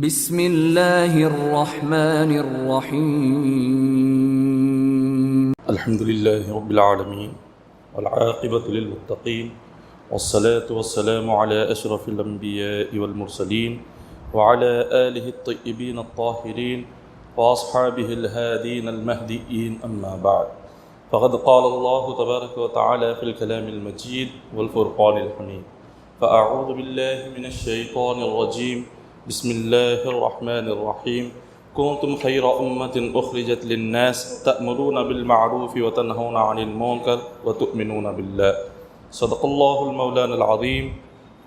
بسم اللہ الرحمن الرحیم الحمد للہ رب العالمین والعاقبۃ للمتقین والصلاة والسلام علی اشرف الانبیاء والمرسلین وعلی آلہ الطیبین الطاہرین واصحابہ الہادین المہدیین اما بعد فقد قال اللہ تبارک وتعالی فی الکلام المجید والفرقان الحمید فاعوذ باللہ من الشیطان الرجیم بسم اللہ الرحمن الرحیم کنتم خیر امت اخرجت للناس تأمرون بالمعروف وتنہون عن المنکر وتؤمنون باللہ صدق اللہ المولان العظیم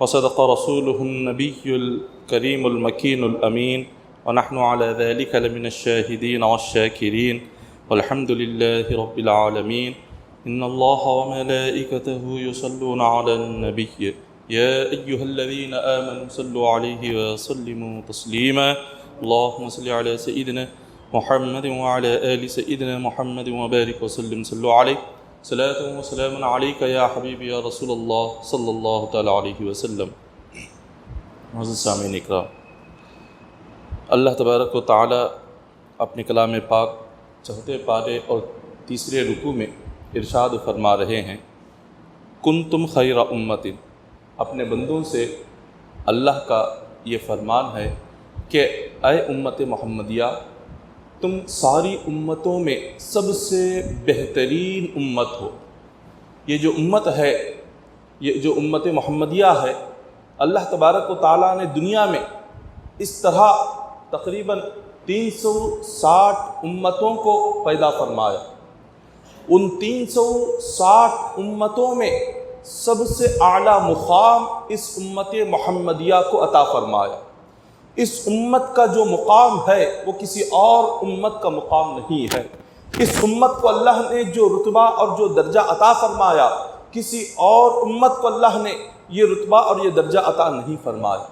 وصدق رسولہ النبی الکریم المکین الامین ونحن على ذلك لمن الشاہدین والشاکرین والحمد للہ رب العالمین ان اللہ وملائکتہ یصلون علی النبی يا أيها الذين آمنوا صلوا عليه وسلموا تسليما اللهم صل على سيدنا محمد وعلى آل سيدنا محمد وبارك وسلم صلوا عليه صلاة وسلام عليك يا حبيبي يا رسول الله صلى الله تعالى عليه وسلم. معزز سامعین اکرام، اللہ تبارک و تعالی اپنے کلام پاک چوتھے پارے اور تیسرے رکوع میں ارشاد فرما رہے ہیں کنتم خیر امت، اپنے بندوں سے اللہ کا یہ فرمان ہے کہ اے امت محمدیہ، تم ساری امتوں میں سب سے بہترین امت ہو. یہ جو امت ہے، یہ جو امت محمدیہ ہے، اللہ تبارک و تعالیٰ نے دنیا میں اس طرح تقریباً 360 امتوں کو پیدا فرمایا. ان 360 امتوں میں سب سے اعلیٰ مقام اس امت محمدیہ کو عطا فرمایا. اس امت کا جو مقام ہے وہ کسی اور امت کا مقام نہیں ہے. اس امت کو اللہ نے جو رتبہ اور جو درجہ عطا فرمایا، کسی اور امت کو اللہ نے یہ رتبہ اور یہ درجہ عطا نہیں فرمایا.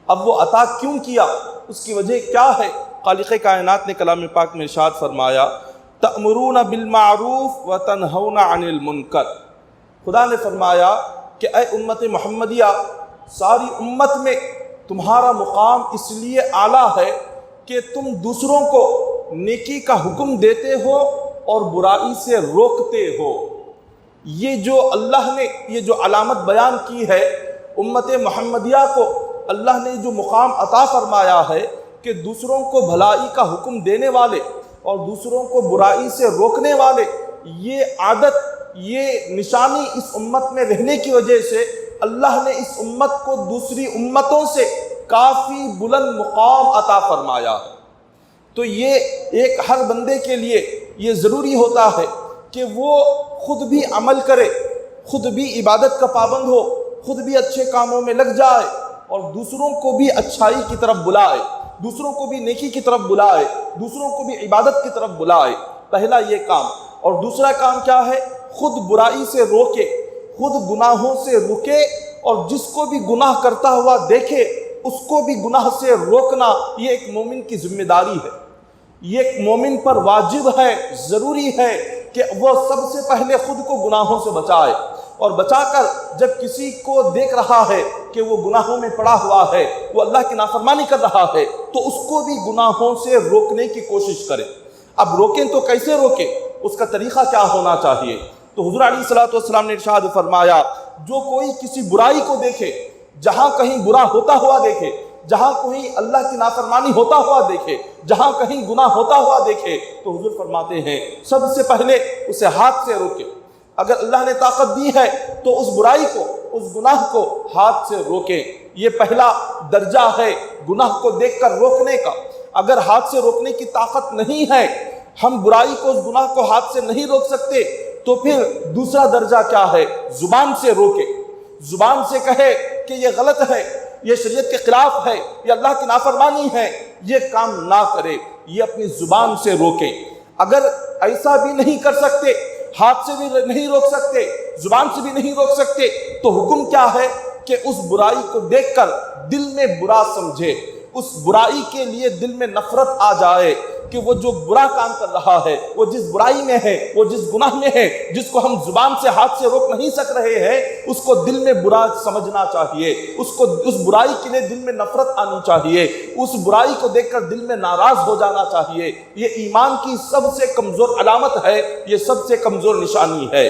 اب وہ عطا کیوں کیا، اس کی وجہ کیا ہے؟ خالق کائنات نے کلام پاک میں ارشاد فرمایا تأمرون بالمعروف وتنہون عن المنکر. خدا نے فرمایا کہ اے امت محمدیہ، ساری امت میں تمہارا مقام اس لیے اعلیٰ ہے کہ تم دوسروں کو نیکی کا حکم دیتے ہو اور برائی سے روکتے ہو. یہ جو اللہ نے یہ جو علامت بیان کی ہے، امت محمدیہ کو اللہ نے جو مقام عطا فرمایا ہے کہ دوسروں کو بھلائی کا حکم دینے والے اور دوسروں کو برائی سے روکنے والے، یہ عادت، یہ نشانی اس امت میں رہنے کی وجہ سے اللہ نے اس امت کو دوسری امتوں سے کافی بلند مقام عطا فرمایا. تو یہ ایک ہر بندے کے لیے یہ ضروری ہوتا ہے کہ وہ خود بھی عمل کرے، خود بھی عبادت کا پابند ہو، خود بھی اچھے کاموں میں لگ جائے اور دوسروں کو بھی اچھائی کی طرف بلائے، دوسروں کو بھی نیکی کی طرف بلائے، دوسروں کو بھی عبادت کی طرف بلائے. پہلا یہ کام. اور دوسرا کام کیا ہے؟ خود برائی سے روکے، خود گناہوں سے رکے، اور جس کو بھی گناہ کرتا ہوا دیکھے اس کو بھی گناہ سے روکنا. یہ ایک مومن کی ذمہ داری ہے، یہ ایک مومن پر واجب ہے، ضروری ہے کہ وہ سب سے پہلے خود کو گناہوں سے بچائے، اور بچا کر جب کسی کو دیکھ رہا ہے کہ وہ گناہوں میں پڑا ہوا ہے، وہ اللہ کی نافرمانی کر رہا ہے، تو اس کو بھی گناہوں سے روکنے کی کوشش کرے. اب روکیں تو کیسے روکیں؟ اس کا طریقہ کیا ہونا چاہیے؟ تو حضور علیہ الصلوۃ والسلام نے ارشاد فرمایا جو کوئی کسی برائی کو دیکھے، جہاں کہیں برا ہوتا ہوا دیکھے، جہاں کہیں اللہ کی نافرمانی ہوتا ہوا دیکھے، جہاں کہیں گناہ ہوتا ہوا دیکھے، تو حضور فرماتے ہیں سب سے پہلے اسے ہاتھ سے روکے. اگر اللہ نے طاقت دی ہے تو اس برائی کو، اس گناہ کو ہاتھ سے روکیں. یہ پہلا درجہ ہے گناہ کو دیکھ کر روکنے کا. اگر ہاتھ سے روکنے کی طاقت نہیں ہے، ہم برائی کو، اس گناہ کو ہاتھ سے نہیں روک سکتے، تو پھر دوسرا درجہ کیا ہے؟ زبان سے روکے. زبان سے کہے کہ یہ غلط ہے، یہ شریعت کے خلاف ہے، یہ اللہ کی نافرمانی ہے، یہ کام نہ کرے. یہ اپنی زبان سے روکے. اگر ایسا بھی نہیں کر سکتے، ہاتھ سے بھی نہیں روک سکتے، زبان سے بھی نہیں روک سکتے، تو حکم کیا ہے کہ اس برائی کو دیکھ کر دل میں برا سمجھے، اس برائی کے لیے دل میں نفرت آ جائے، کہ وہ جو برا کام کر رہا ہے، وہ جس برائی میں ہے، وہ جس گناہ میں ہے، جس کو ہم زبان سے ہاتھ سے روک نہیں سک رہے ہیں، اس کو دل میں برا سمجھنا چاہیے، اس برائی کے لیے دل میں نفرت آنی چاہیے، اس برائی کو دیکھ کر دل میں ناراض ہو جانا چاہیے۔ یہ ایمان کی سب سے کمزور علامت ہے، یہ سب سے کمزور نشانی ہے۔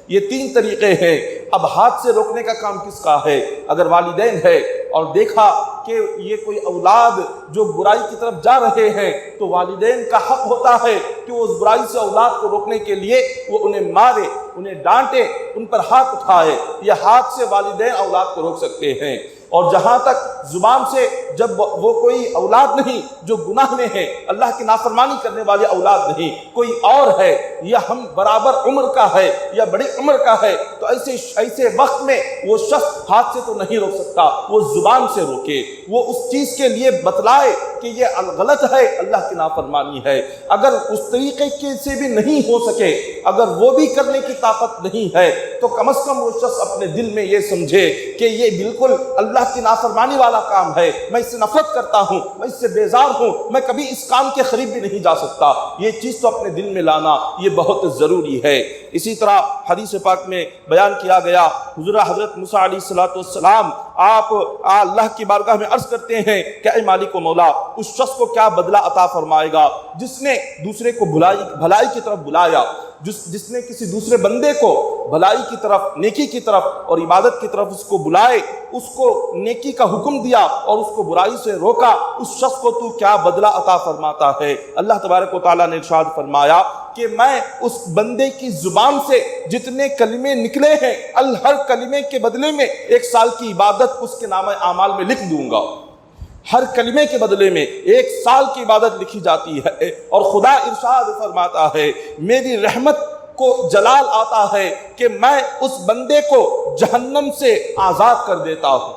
یہ 3 طریقے ہیں۔ اب ہاتھ سے روکنے کا کام کس کا ہے؟ اگر والدین ہے اور دیکھا کہ یہ کوئی اولاد جو برائی کی طرف جا رہے ہیں، تو والدین کا حق ہوتا ہے کہ وہ اس برائی سے اولاد کو روکنے کے لیے وہ انہیں مارے، انہیں ڈانٹے، ان پر ہاتھ اٹھائے۔ یہ ہاتھ سے والدین اولاد کو روک سکتے ہیں۔ اور جہاں تک زبان سے، جب وہ کوئی اولاد نہیں جو گناہ میں ہے، اللہ کی نافرمانی کرنے والے اولاد نہیں، کوئی اور ہے یا ہم برابر عمر کا ہے یا بڑی عمر کا ہے، تو ایسے وقت میں وہ شخص ہاتھ سے تو نہیں روک سکتا، وہ زبان سے روکے، وہ اس چیز کے لیے بتلائے کہ یہ غلط ہے، اللہ کی نافرمانی ہے۔ اگر اس طریقے سے بھی نہیں ہو سکے، اگر وہ بھی کرنے کی طاقت نہیں ہے، تو کم از کم وہ شخص اپنے دل میں یہ سمجھے کہ یہ بالکل اللہ کی نافرمانی والا کام ہے، میں اس سے نفرت کرتا ہوں، میں اس سے بیزار ہوں، میں کبھی اس کام کے قریب بھی نہیں جا سکتا۔ یہ چیز تو اپنے دل میں لانا یہ بہت ضروری ہے۔ اسی طرح حدیث پاک میں بیان کیا گیا، حضور حضرت موسیٰ علیہ السلام آپ اللہ کی بارگاہ میں عرض کرتے ہیں کہ اے مالک و مولا، اس شخص کو کیا بدلہ عطا فرمائے گا جس نے دوسرے کو بھلائی کی طرف بلایا، جس نے کسی دوسرے بندے کو بھلائی کی طرف، نیکی کی طرف اور عبادت کی طرف اس کو بلائے، اس کو نیکی کا حکم دیا اور اس کو برائی سے روکا، اس شخص کو تو کیا بدلہ عطا فرماتا ہے؟ اللہ تبارک و تعالیٰ نے ارشاد فرمایا کہ میں اس بندے کی زبان سے جتنے کلمے نکلے ہیں، ہر کلمے کے بدلے میں 1 سال کی عبادت اس کے نامہ اعمال میں لکھ دوں گا۔ ہر کلمے کے بدلے میں 1 سال کی عبادت لکھی جاتی ہے۔ اور خدا ارشاد فرماتا ہے، میری رحمت کو جلال آتا ہے کہ میں اس بندے کو جہنم سے آزاد کر دیتا ہوں،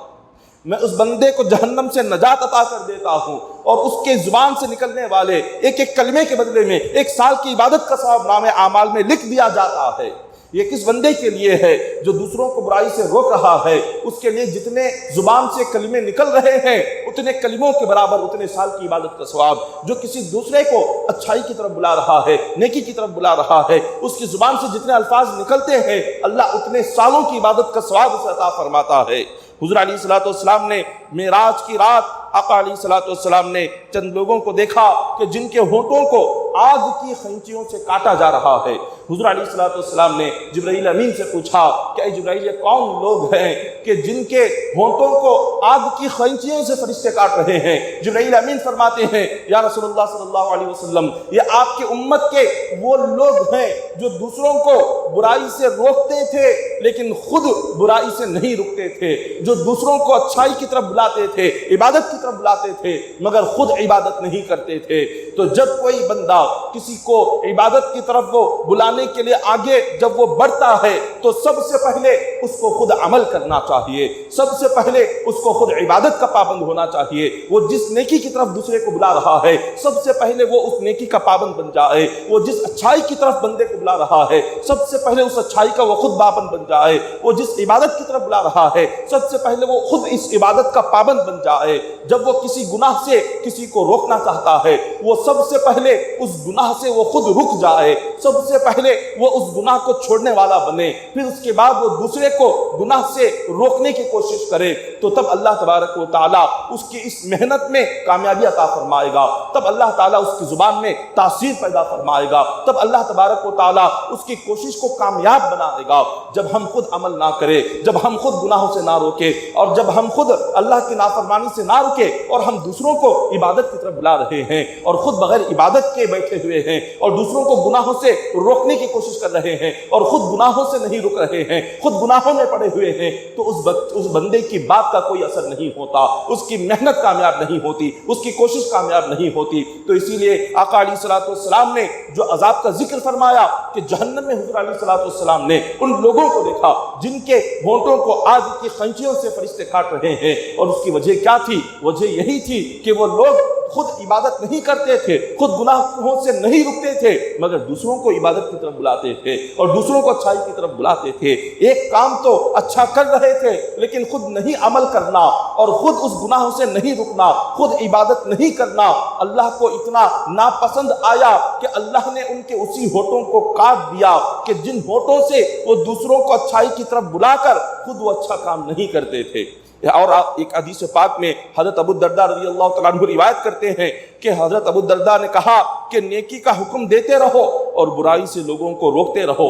میں اس بندے کو جہنم سے نجات عطا کر دیتا ہوں، اور اس کے زبان سے نکلنے والے ایک کلمے کے بدلے میں 1 سال کی عبادت کا ثواب نامہ اعمال میں لکھ دیا جاتا ہے۔ یہ کس بندے کے لیے ہے؟ جو دوسروں کو برائی سے روک رہا ہے، اس کے لیے جتنے زبان سے کلمے نکل رہے ہیں اتنے کلموں کے برابر اتنے سال کی عبادت کا ثواب۔ جو کسی دوسرے کو اچھائی کی طرف بلا رہا ہے، نیکی کی طرف بلا رہا ہے، اس کی زبان سے جتنے الفاظ نکلتے ہیں، اللہ اتنے سالوں کی عبادت کا ثواب اسے عطا فرماتا ہے۔ حضور علیہ السلام نے معراج کی رات آقا علیہ السلام نے چند لوگوں کو دیکھا کہ جن کے ہونٹوں کو آگ کی خینچیوں سے کاٹا جا رہا ہے۔ حضور علیہ السلام نے جبرائیل امین سے پوچھا کہ اے جبرائیل، یہ کون لوگ ہیں کہ جن کے ہونٹوں کو آگ کی خینچیوں سے فرشتے کاٹ رہے ہیں؟ جبرائیل امین فرماتے ہیں، یا رسول اللہ صلی اللہ علیہ وسلم، یہ آپ کی امت کے وہ لوگ ہیں جو دوسروں کو برائی سے روکتے تھے لیکن خود برائی سے نہیں رکتے تھے، جو دوسروں کو اچھائی کی طرف بلاتے تھے، عبادت کی طرف بلاتے تھے، مگر خود عبادت نہیں کرتے تھے۔ تو جب کوئی بندہ کسی کو عبادت کی طرف وہ بلانے کے لیے آگے جب وہ بڑھتا ہے تو سب سے پہلے اس کو خود عمل کرنا چاہیے، سب سے پہلے اس کو خود عبادت کا پابند ہونا چاہیے۔ وہ جس نیکی کی طرف دوسرے کو بلا رہا ہے، سب سے پہلے وہ اس نیکی کا پابند بن جائے۔ وہ جس اچھائی کی طرف بندے کو بلا رہا ہے، سب سے پہلے اس اچھائی کا وہ خود پابند بن جائے۔ وہ جس عبادت کی طرف بلا رہا ہے، سب سے پہلے وہ خود اس عبادت کا پابند بن جائے۔ جب وہ کسی گناہ سے کسی کو روکنا چاہتا ہے، وہ سب سے پہلے اس گناہ سے وہ خود رک جائے، سب سے پہلے وہ اس گناہ کو چھوڑنے والا بنے، پھر اس کے بعد وہ دوسرے کو گناہ سے روکنے کی کوشش کرے۔ تو تب اللہ تبارک و تعالیٰ اس کی اس محنت میں کامیابی عطا فرمائے گا، تب اللہ تعالیٰ اس کی زبان میں تاثیر پیدا فرمائے گا، تب اللہ تبارک و تعالیٰ اس کی کوشش کو کامیاب بنائے گا۔ جب ہم خود عمل نہ کرے، جب ہم خود گناہوں سے نہ روکے، اور جب ہم خود اللہ کی نافرمانی سے نہ رکے، اور ہم دوسروں کو عبادت کی طرف بلا رہے ہیں اور خود بغیر عبادت کے بیٹھے ہوئے ہیں، اور دوسروں کو گناہوں سے روکنے کی کوشش کر رہے ہیں اور خود گناہوں سے نہیں رک رہے ہیں، خود گناہوں میں پڑے ہوئے ہیں، تو اس بندے کی بات کا کوئی اثر نہیں ہوتا، اس کی محنت کامیاب نہیں ہوتی، اس کی کوشش کامیاب نہیں ہوتی۔ تو اسی لیے آقا علیہ السلام نے جو عذاب کا ذکر فرمایا کہ جہنم میں حضور علیہ السلام نے ان لوگوں کو دیکھا جن کے ہونٹوں کو آگ کی خنچیوں سے فرشتے کاٹ رہے ہیں، اور اس کی وجہ کیا تھی؟ وجہ یہی تھی کہ وہ لوگ خود عبادت نہیں کرتے تھے، خود گناہوں سے نہیں رکتے تھے، مگر دوسروں کو عبادت کی طرف بلاتے تھے اور دوسروں کو اچھائی کی طرف بلاتے تھے۔ ایک کام تو اچھا کر رہے تھے لیکن خود نہیں عمل کرنا اور خود اس گناہوں سے نہیں رکنا، خود عبادت نہیں کرنا، اللہ کو اتنا ناپسند آیا کہ اللہ نے ان کے اسی ہونٹوں کو کاٹ دیا کہ جن ہونٹوں سے وہ دوسروں کو اچھائی کی طرف بلا کر خود وہ اچھا کام نہیں کرتے تھے۔ اور ایک حدیث پاک میں حضرت ابو الدرداء رضی اللہ تعالیٰ عنہ روایت کرتے ہیں کہ حضرت ابو الدرداء نے کہا کہ نیکی کا حکم دیتے رہو اور برائی سے لوگوں کو روکتے رہو،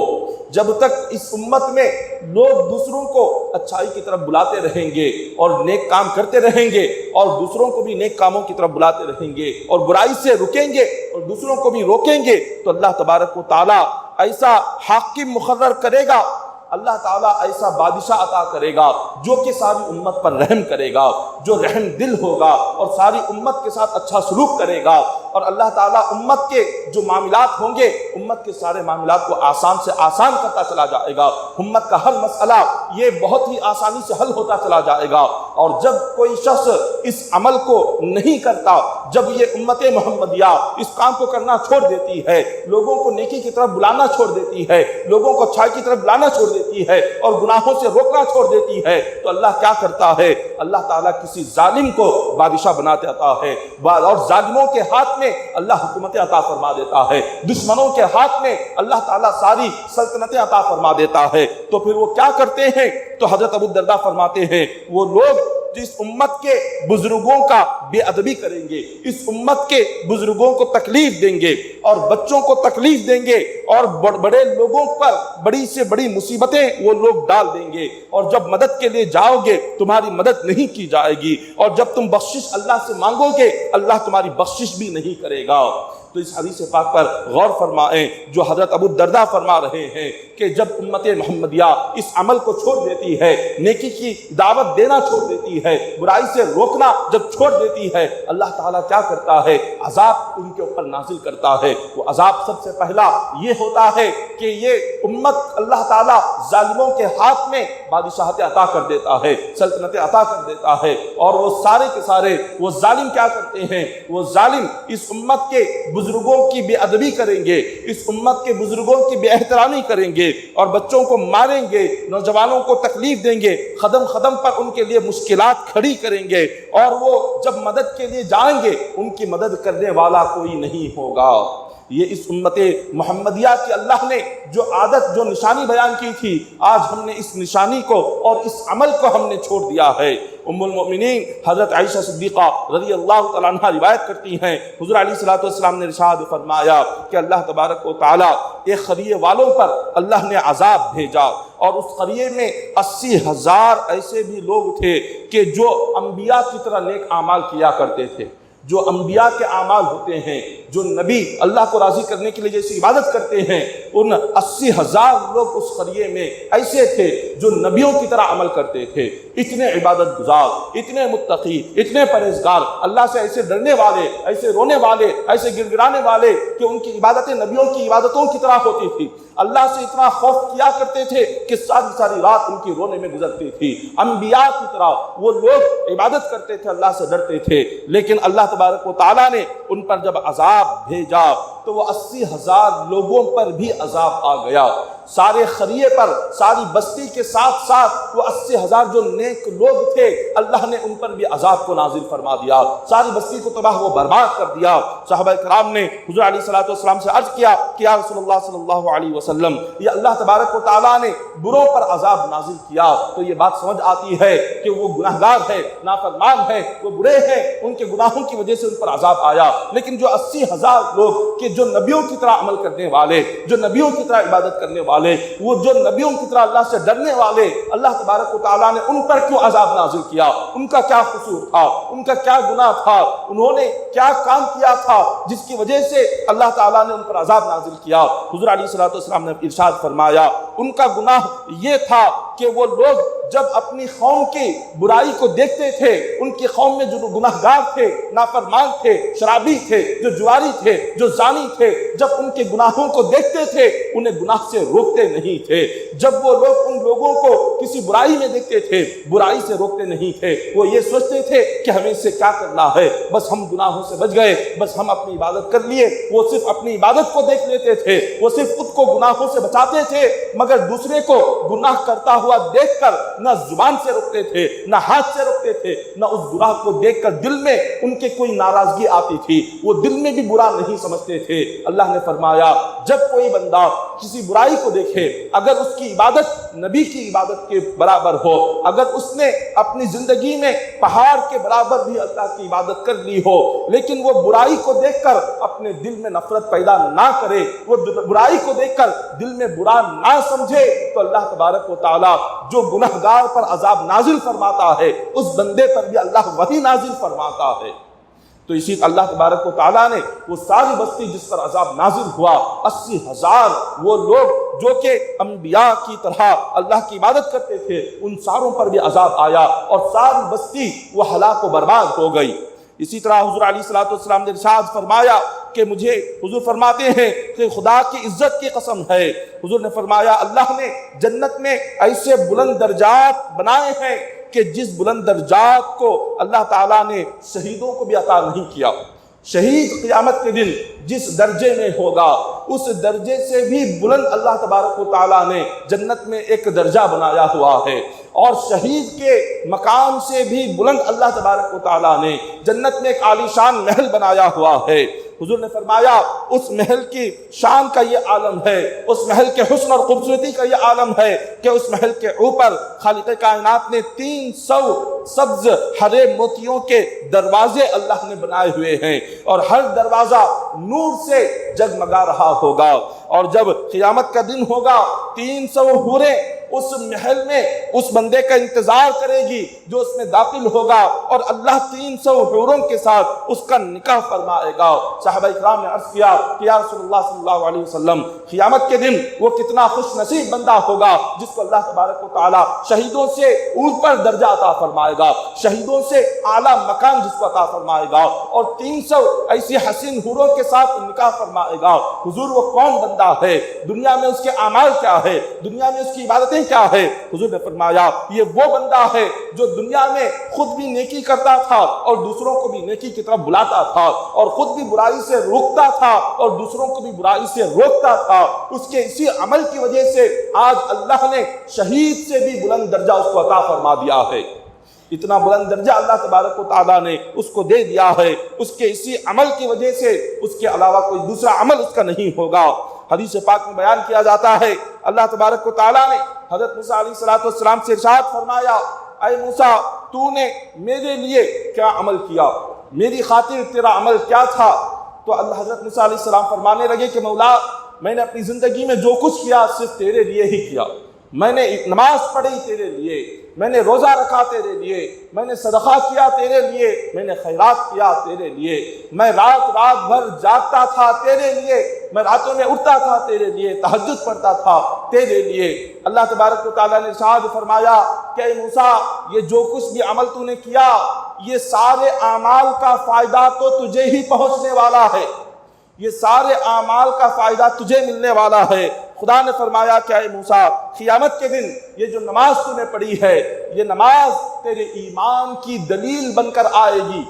جب تک اس امت میں لوگ دوسروں کو اچھائی کی طرف بلاتے رہیں گے اور نیک کام کرتے رہیں گے اور دوسروں کو بھی نیک کاموں کی طرف بلاتے رہیں گے اور برائی سے رکیں گے اور دوسروں کو بھی روکیں گے، تو اللہ تبارک و تعالیٰ ایسا حاکم مقرر کرے گا، اللہ تعالیٰ ایسا بادشاہ عطا کرے گا جو کہ ساری امت پر رحم کرے گا، جو رحم دل ہوگا اور ساری امت کے ساتھ اچھا سلوک کرے گا، اور اللہ تعالیٰ امت کے جو معاملات ہوں گے امت کے سارے معاملات کو آسان سے آسان کرتا چلا جائے گا، امت کا ہر مسئلہ یہ بہت ہی آسانی سے حل ہوتا چلا جائے گا۔ اور جب کوئی شخص اس عمل کو نہیں کرتا، جب یہ امت محمدیہ اس کام کو کرنا چھوڑ دیتی ہے، لوگوں کو نیکی کی طرف بلانا چھوڑ دیتی ہے، لوگوں کو اچھائی کی طرف بلانا چھوڑ دیتی ہے اور گناہوں سے روکنا چھوڑ دیتی ہے، تو اللہ کیا کرتا ہے؟ اللہ تعالیٰ کسی ظالم کو بادشاہ بناتے آتا ہے اور ظالموں کے ہاتھ میں اللہ حکومت عطا فرما دیتا ہے، دشمنوں کے ہاتھ میں اللہ تعالیٰ ساری سلطنتیں عطا فرما دیتا ہے۔ تو پھر وہ کیا کرتے ہیں؟ تو حضرت ابو الدرداء فرماتے ہیں وہ لوگ جس امت کے بزرگوں کا بے ادبی کریں گے، اس امت کے بزرگوں کو تکلیف دیں گے اور بچوں کو تکلیف دیں گے اور بڑے لوگوں پر بڑی سے بڑی مصیبتیں وہ لوگ ڈال دیں گے، اور جب مدد کے لیے جاؤ گے تمہاری مدد نہیں کی جائے گی، اور جب تم بخشش اللہ سے مانگو گے اللہ تمہاری بخشش بھی نہیں کرے گا۔ تو اس حدیث پاک پر غور فرمائیں جو حضرت ابو الدرداء فرما رہے ہیں کہ جب امت محمدیہ اس عمل کو چھوڑ دیتی ہے، نیکی کی دعوت دینا چھوڑ دیتی ہے، برائی سے روکنا جب چھوڑ دیتی ہے، اللہ تعالیٰ کیا کرتا ہے؟ عذاب ان کے اوپر نازل کرتا ہے۔ وہ عذاب سب سے پہلا یہ ہوتا ہے کہ یہ امت اللہ تعالیٰ ظالموں کے ہاتھ میں بادشاہت عطا کر دیتا ہے، سلطنت عطا کر دیتا ہے، اور وہ سارے کے سارے وہ ظالم کیا کرتے ہیں؟ وہ ظالم اس امت کے بزرگوں کی بے ادبی کریں گے، اس امت کے بزرگوں کی بے احترامی کریں گے اور بچوں کو ماریں گے، نوجوانوں کو تکلیف دیں گے، قدم قدم پر ان کے لیے مشکلات کھڑی کریں گے، اور وہ جب مدد کے لیے جائیں گے ان کی مدد کرنے والا کوئی نہیں ہوگا۔ یہ اس امت محمدیہ کی اللہ نے جو عادت جو نشانی بیان کی تھی، آج ہم نے اس نشانی کو اور اس عمل کو ہم نے چھوڑ دیا ہے۔ ام المؤمنین حضرت عائشہ صدیقہ رضی اللہ تعالیٰ عنہ روایت کرتی ہیں حضور علیہ الصلوۃ والسلام نے ارشاد فرمایا کہ اللہ تبارک و تعالیٰ ایک قریے والوں پر اللہ نے عذاب بھیجا، اور اس قریے میں 80,000 ایسے بھی لوگ تھے کہ جو انبیاء کی طرح نیک اعمال کیا کرتے تھے، جو انبیاء کے اعمال ہوتے ہیں، جو نبی اللہ کو راضی کرنے کے لیے جیسی عبادت کرتے ہیں، ان 80,000 لوگ اس قریے میں ایسے تھے جو نبیوں کی طرح عمل کرتے تھے، اتنے عبادت گزار، اتنے متقی، اتنے پرہیزگار، اللہ سے ایسے ڈرنے والے، ایسے رونے والے، ایسے گڑ گڑانے والے کہ ان کی عبادتیں نبیوں کی عبادتوں کی طرح ہوتی تھی، اللہ سے اتنا خوف کیا کرتے تھے کہ ساری ساری رات ان کی رونے میں گزرتی تھی۔ انبیاء کی طرح وہ لوگ عبادت کرتے تھے، اللہ سے ڈرتے تھے، لیکن اللہ تبارک و تعالیٰ نے ان پر جب عذاب بھیجا تو وہ 80,000 لوگوں پر بھی عذاب آ گیا، سارے خریے پر، ساری بستی کے ساتھ ساتھ وہ 80,000 جو نیک لوگ تھے اللہ نے ان پر بھی عذاب کو نازل فرما دیا، ساری بستی کو تباہ و برباد کر دیا۔ صحابہ کرام نے حضور علیہ الصلوۃ والسلام سے عرض کیا کہ یا رسول اللہ صلی اللہ علیہ وسلم، یہ اللہ تبارک و تعالیٰ نے بروں پر عذاب نازل کیا تو یہ بات سمجھ آتی ہے کہ وہ گناہگار ہے، نافرمان ہے، وہ برے ہیں، ان کے گناہوں کی وجہ سے ان پر عذاب آیا، لیکن جو 80,000 لوگ کہ جو نبیوں کی طرح عمل کرنے والے، جو نبیوں کی طرح عبادت کرنے والے، وہ جو نبیوں کی طرح اللہ سے ڈرنے والے، اللہ تبارک و تعالیٰ نے ان پر کیوں عذاب نازل کیا؟ ان کا کیا قصور تھا؟ ان کا کیا گناہ تھا؟ انہوں نے کیا کام کیا تھا جس کی وجہ سے اللہ تعالیٰ نے ان پر عذاب نازل کیا؟ حضور علیہ الصلوۃ والسلام نے ارشاد فرمایا ان کا گناہ یہ تھا کہ وہ لوگ جب اپنی قوم کی برائی کو دیکھتے تھے، ان کی قوم میں جو گناہگار تھے، نافرمان تھے، شرابی تھے، جو جواری تھے، جو زانی نہیں تھے، جب ان کے گناہوں کو دیکھتے تھے انہیں گناہ سے روکتے نہیں تھے، جب وہ لوگ ان لوگوں کو کسی برائی میں دیکھتے تھے برائی سے روکتے نہیں تھے، وہ یہ سوچتے تھے کہ ہمیں اس سے کیا کرنا ہے، بس ہم گناہوں سے بچ گئے، بس ہم اپنی عبادت کر لیے۔ وہ صرف اپنی عبادت کو دیکھ لیتے تھے، وہ صرف خود کو گناہوں سے بچاتے تھے، مگر دوسرے کو گناہ کرتا ہوا دیکھ کر نہ زبان سے روکتے تھے، نہ ہاتھ سے روکتے تھے، نہ اس گناہ کو دیکھ کر دل میں ان کے کوئی ناراضگی آتی تھی، وہ دل میں بھی برا نہیں سمجھتے تھے۔ اللہ نے فرمایا جب کوئی بندہ کسی برائی کو دیکھے، اگر اس کی عبادت نبی کی عبادت کے برابر ہو، اگر اس نے اپنی زندگی میں پہاڑ کے برابر بھی اللہ کی عبادت کر لی ہو، لیکن وہ برائی کو دیکھ کر اپنے دل میں نفرت پیدا نہ کرے، وہ برائی کو دیکھ کر دل میں برا نہ سمجھے، تو اللہ تبارک و تعالی جو گنہگار پر عذاب نازل فرماتا ہے اس بندے پر بھی اللہ وہی نازل فرماتا ہے۔ تو اسی اللہ تبارک و تعالیٰ نے وہ ساری بستی جس پر عذاب نازل ہوا، 80,000 وہ لوگ جو کہ انبیاء کی طرح اللہ کی عبادت کرتے تھے، ان ساروں پر بھی عذاب آیا اور ساری بستی وہ ہلاک و برباد ہو گئی۔ اسی طرح حضور علیہ الصلوۃ والسلام نے ارشاد فرمایا کہ مجھے حضور فرماتے ہیں کہ خدا کی عزت کی قسم ہے، حضور نے فرمایا اللہ نے جنت میں ایسے بلند درجات بنائے ہیں کہ جس بلند درجات کو اللہ تعالیٰ نے شہیدوں کو بھی عطا نہیں کیا۔ شہید قیامت کے دن جس درجے میں ہوگا اس درجے سے بھی بلند اللہ تبارک و تعالیٰ نے جنت میں ایک درجہ بنایا ہوا ہے، اور شہید کے مقام سے بھی بلند اللہ تبارک و تعالیٰ نے جنت میں ایک عالی شان محل بنایا ہوا ہے۔ حضور نے فرمایا اس محل کی شان کا یہ عالم ہے، اس محل کے حسن اور خوبصورتی کا یہ عالم ہے کہ اس محل کے اوپر خالق کائنات نے 300 سبز ہرے موتیوں کے دروازے اللہ نے بنائے ہوئے ہیں، اور ہر دروازہ نور سے جگمگا رہا ہوگا، اور جب قیامت کا دن ہوگا 300 حوریں اس محل میں اس بندے کا انتظار کرے گی جو اس میں داخل ہوگا، اور اللہ 300 حوروں کے ساتھ اس کا نکاح فرمائے گا۔ صحابہ اکرام نے عرض کیا کہ یا رسول اللہ صلی اللہ علیہ وسلم قیامت کے دن وہ کتنا خوش نصیب بندہ ہوگا جس کو اللہ تبارک و تعالی شہیدوں سے اوپر درجہ عطا فرمائے گا، شہیدوں سے اعلیٰ مقام جس کو عطا فرمائے گا، اور 300 ایسی حسین حوروں کے ساتھ نکاح فرمائے گا۔ حضور وہ کون بندہ ہے؟ دنیا میں اس کے اعمال کیا ہے؟ دنیا میں اس کی عبادتیں کیا ہے؟ حضور نے فرمایا یہ وہ بندہ ہے جو دنیا میں خود بھی نیکی کرتا تھا اور دوسروں کو بھی نیکی کی طرف بلاتا تھا، اور خود بھی برائی سے روکتا تھا اور دوسروں کو بھی برائی سے روکتا تھا۔ اس کے اسی عمل کی وجہ سے آج اللہ نے شہید سے بھی بلند درجہ اس کو عطا فرما دیا ہے۔ اتنا بلند درجہ اللہ تبارک و تعالیٰ نے اس کو دے دیا ہے، اس کے اسی عمل کی وجہ سے، اس کے علاوہ کوئی دوسرا عمل اس کا نہیں ہوگا۔ حدیث پاک میں بیان کیا جاتا ہے اللہ تبارک و تعالیٰ نے حضرت موسیٰ علیہ السلام سے ارشاد فرمایا اے موسیٰ تو نے میرے لیے کیا عمل کیا، میری خاطر تیرا عمل کیا تھا؟ تو اللہ حضرت موسیٰ علیہ السلام فرمانے لگے کہ مولا میں نے اپنی زندگی میں جو کچھ کیا صرف تیرے لیے ہی کیا، میں نے نماز پڑھی تیرے لیے، میں نے روزہ رکھا تیرے لیے، میں نے صدقہ کیا تیرے لیے، میں نے خیرات کیا تیرے لیے، میں رات بھر جاگتا تھا تیرے لیے، میں راتوں میں اٹھتا تھا تیرے لیے، تہجد پڑھتا تھا تیرے لیے۔ اللہ تبارک و تعالیٰ نے ارشاد فرمایا کہ اے موسیٰ یہ جو کچھ بھی عمل تو نے کیا یہ سارے اعمال کا فائدہ تو تجھے ہی پہنچنے والا ہے، یہ سارے اعمال کا فائدہ تجھے ملنے والا ہے۔ خدا نے فرمایا کہ اے موسیٰ قیامت کے دن یہ جو نماز تو نے پڑھی ہے یہ نماز تیرے ایمان کی دلیل بن کر آئے گی،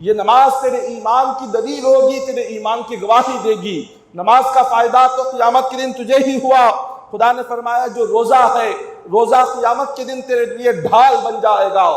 یہ نماز تیرے ایمان کی دلیل ہوگی، تیرے ایمان کی گواہی دے گی۔ نماز کا فائدہ تو قیامت کے دن تجھے ہی ہوا۔ خدا نے فرمایا جو روزہ ہے روزہ قیامت کے دن تیرے لیے ڈھال بن جائے گا،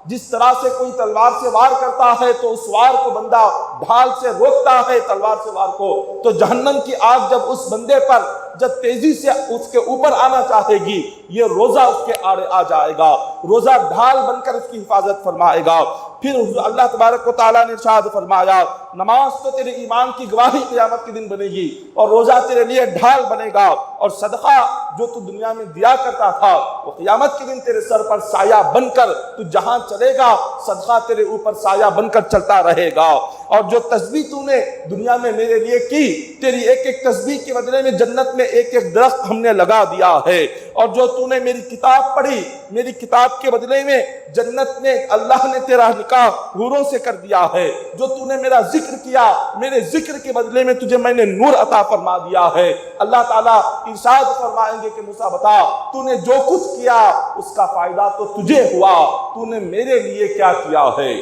جس طرح سے کوئی تلوار سے وار کرتا ہے تو اس وار کو بندہ ڈھال سے روکتا ہے تلوار سے وار کو، تو جہنم کی آگ جب اس بندے پر جب تیزی سے اس کے اوپر آنا چاہے گی یہ روزہ اس کے آڑے آ جائے گا، روزہ ڈھال بن کر اس کی حفاظت فرمائے گا۔ پھر اللہ تبارک و تعالیٰ نے ارشاد فرمایا نماز تو تیرے ایمان کی گواہی قیامت کے دن بنے گی، اور روزہ تیرے لیے ڈھال بنے گا، اور صدقہ جو تو دنیا میں دیا کرتا تھا وہ قیامت کے دن تیرے سر پر سایہ بن کر تو جہاں چلے گا صدقہ تیرے اوپر سایہ بن کر چلتا رہے گا۔ اور جو تسبیح تو نے دنیا میں میرے لیے کی، تیری ایک ایک تسبیح کے بدلے میں جنت میں ایک ایک درخت ہم نے لگا دیا ہے، اور جو تو نے میری کتاب پڑھی، میری کتاب کے بدلے میں جنت میں اللہ نے تیرا نکاح حوروں سے کر دیا ہے، جو تو نے میرا ذکر کیا، میرے ذکر کے بدلے میں تجھے میں نے نور عطا فرما دیا ہے۔ اللہ تعالیٰ ارشاد فرمائیں گے کہ موسیٰ بتا تو نے جو کچھ کیا اس کا فائدہ تو تجھے ہوا، تو نے میرے لیے کیا کیا ہے،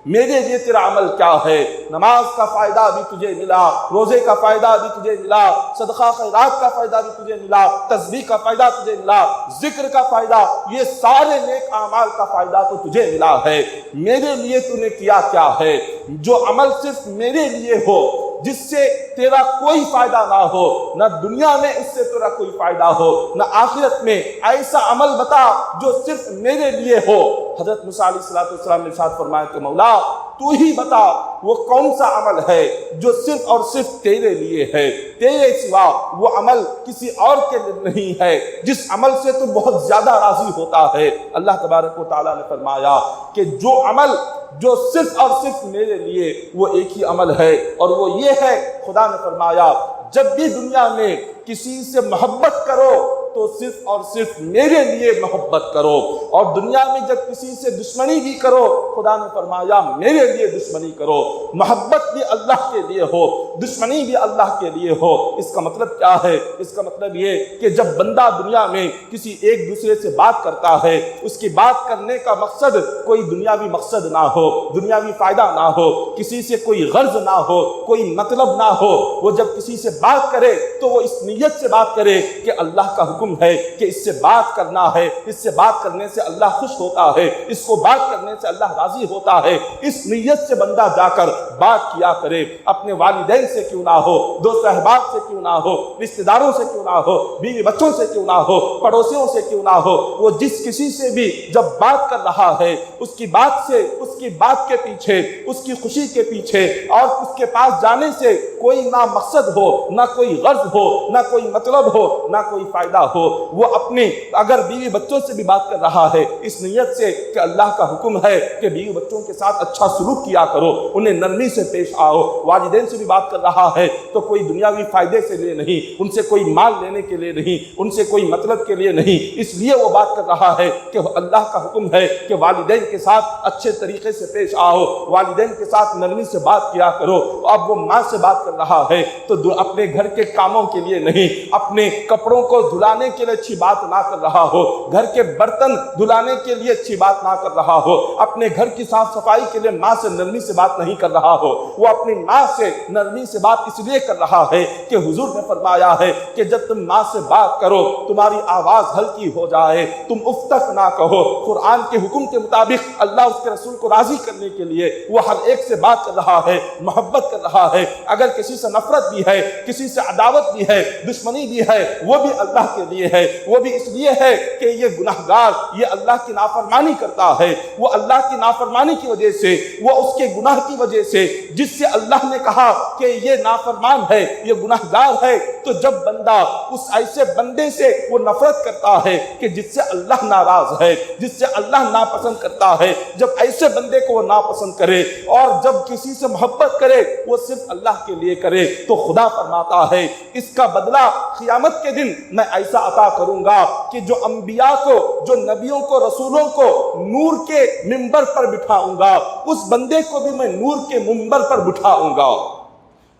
میرے لیے تیرا عمل کیا ہے؟ نماز کا فائدہ بھی تجھے ملا، روزے کا فائدہ بھی تجھے ملا، صدقہ خیرات کا فائدہ بھی تجھے ملا، تسبیح کا فائدہ تجھے ملا، ذکر کا فائدہ، یہ سارے نیک اعمال کا فائدہ تو تجھے ملا ہے۔ میرے لیے تو نے کیا کیا ہے؟ جو عمل صرف میرے لیے ہو، جس سے تیرا کوئی فائدہ نہ ہو، نہ دنیا میں اس سے تیرا کوئی فائدہ ہو، نہ آخرت میں، ایسا عمل بتا جو صرف میرے لیے ہو۔ حضرت موسیٰ علیہ السلام نے ارشاد فرمایا کہ مولا تو ہی بتا وہ کون سا عمل ہے جو صرف اور صرف تیرے لیے ہے، تیرے سوا وہ عمل کسی اور کے لیے نہیں ہے، جس عمل سے تو بہت زیادہ راضی ہوتا ہے۔ اللہ تبارک و تعالیٰ نے فرمایا کہ جو عمل جو صرف اور صرف میرے لیے، وہ ایک ہی عمل ہے، اور وہ یہ ہے، خدا نے فرمایا جب بھی دنیا میں کسی سے محبت کرو تو صرف اور صرف میرے لیے محبت کرو، اور دنیا میں جب کسی سے دشمنی بھی کرو، خدا نے فرمایا میرے لیے دشمنی کرو۔ محبت بھی اللہ کے لیے ہو، دشمنی بھی اللہ کے لیے ہو۔ اس کا مطلب کیا ہے؟ اس کا مطلب یہ کہ جب بندہ دنیا میں کسی ایک دوسرے سے بات کرتا ہے، اس کی بات کرنے کا مقصد کوئی دنیاوی مقصد نہ ہو، دنیاوی فائدہ نہ ہو، کسی سے کوئی غرض نہ ہو، کوئی مطلب نہ ہو، وہ جب کسی سے بات کرے تو وہ اس نیت سے بات کرے کہ اللہ کا حکم ہے کہ اس سے بات کرنا ہے، اس سے بات کرنے سے اللہ خوش ہوتا ہے، اس کو بات کرنے سے اللہ راضی ہوتا ہے، اس نیت سے بندہ جا کر بات کیا کرے۔ اپنے والدین سے کیوں نہ ہو، دوست احباب سے کیوں نہ ہو، رشتہ داروں سے کیوں نہ ہو، بیوی بچوں سے کیوں نہ ہو، پڑوسیوں سے کیوں نہ ہو، وہ جس کسی سے بھی جب بات کر رہا ہے، اس کی بات سے، اس کی بات کے پیچھے، اس کی خوشی کے پیچھے اور اس کے پاس جانے سے کوئی نہ مقصد ہو، نہ کوئی غرض ہو، نہ کوئی مطلب ہو، نہ کوئی فائدہ ہو، وہ اپنے اگر بیوی بچوں سے بھی بات کر رہا ہے اس نیت سے کہ اللہ کا حکم ہے کہ بیوی بچوں کے ساتھ اچھا سلوک کیا کرو، انہیں نرمی سے پیش آؤ، والدین سے بھی بات کر رہا ہے تو کوئی دنیاوی فائدے سے لیے نہیں، ان سے کوئی مال لینے کے لیے نہیں، ان سے کوئی مطلب کے لیے نہیں، اس لیے وہ بات کر رہا ہے کہ اللہ کا حکم ہے کہ والدین کے ساتھ اچھے طریقے سے پیش آؤ، والدین کے ساتھ نرمی سے بات کیا کرو۔ اب وہ ماں سے بات کر رہا ہے تو اپنے گھر کے کاموں کے لیے نہیں، اپنے کپڑوں کو دھلانے کے لیے اچھی بات نہ کر رہا ہو، گھر کے برتن دھلانے کے لیے اچھی بات نہ کر رہا ہو، اپنے گھر کی صاف صفائی کے لیے ماں سے نرمی سے بات نہیں کر رہا ہو، وہ اپنی ماں سے نرمی سے بات اس لیے کر رہا ہے کہ حضور نے فرمایا ہے کہ جب تم ماں سے بات کرو تمہاری آواز ہلکی ہو جائے، تم اف تک نہ کہو۔ قرآن کے حکم کے مطابق اللہ اس کے رسول کو راضی کرنے کے لیے وہ ہر ایک سے بات کر رہا ہے، محبت کر رہا ہے۔ اگر کسی سے نفرت بھی ہے، کسی سے عداوت بھی ہے، دشمنی بھی ہے، وہ بھی اللہ کے لیے ہے، وہ بھی اس لیے ہے کہ یہ گناہگار یہ اللہ کی نافرمانی کرتا ہے، وہ اللہ کی نافرمانی کی وجہ سے، وہ اس کے گناہ کی وجہ سے جس سے اللہ نے کہا کہ یہ نافرمان ہے، یہ گناہگار ہے، تو جب بندہ اس ایسے بندے سے وہ نفرت کرتا ہے کہ جس سے اللہ ناراض ہے، جس سے اللہ ناپسند کرتا ہے، جب ایسے بندے کو وہ ناپسند کرے اور جب کسی سے محبت کرے وہ صرف اللہ کے لیے کرے تو خدا فرماتا ہے اس کا بدلہ قیامت کے دن میں ایسا عطا کروں گا کہ جو انبیاء کو، جو نبیوں کو، رسولوں کو نور کے منبر پر بٹھاؤں گا، اس بندے کو بھی میں نور کے منبر پر بٹھاؤں گا،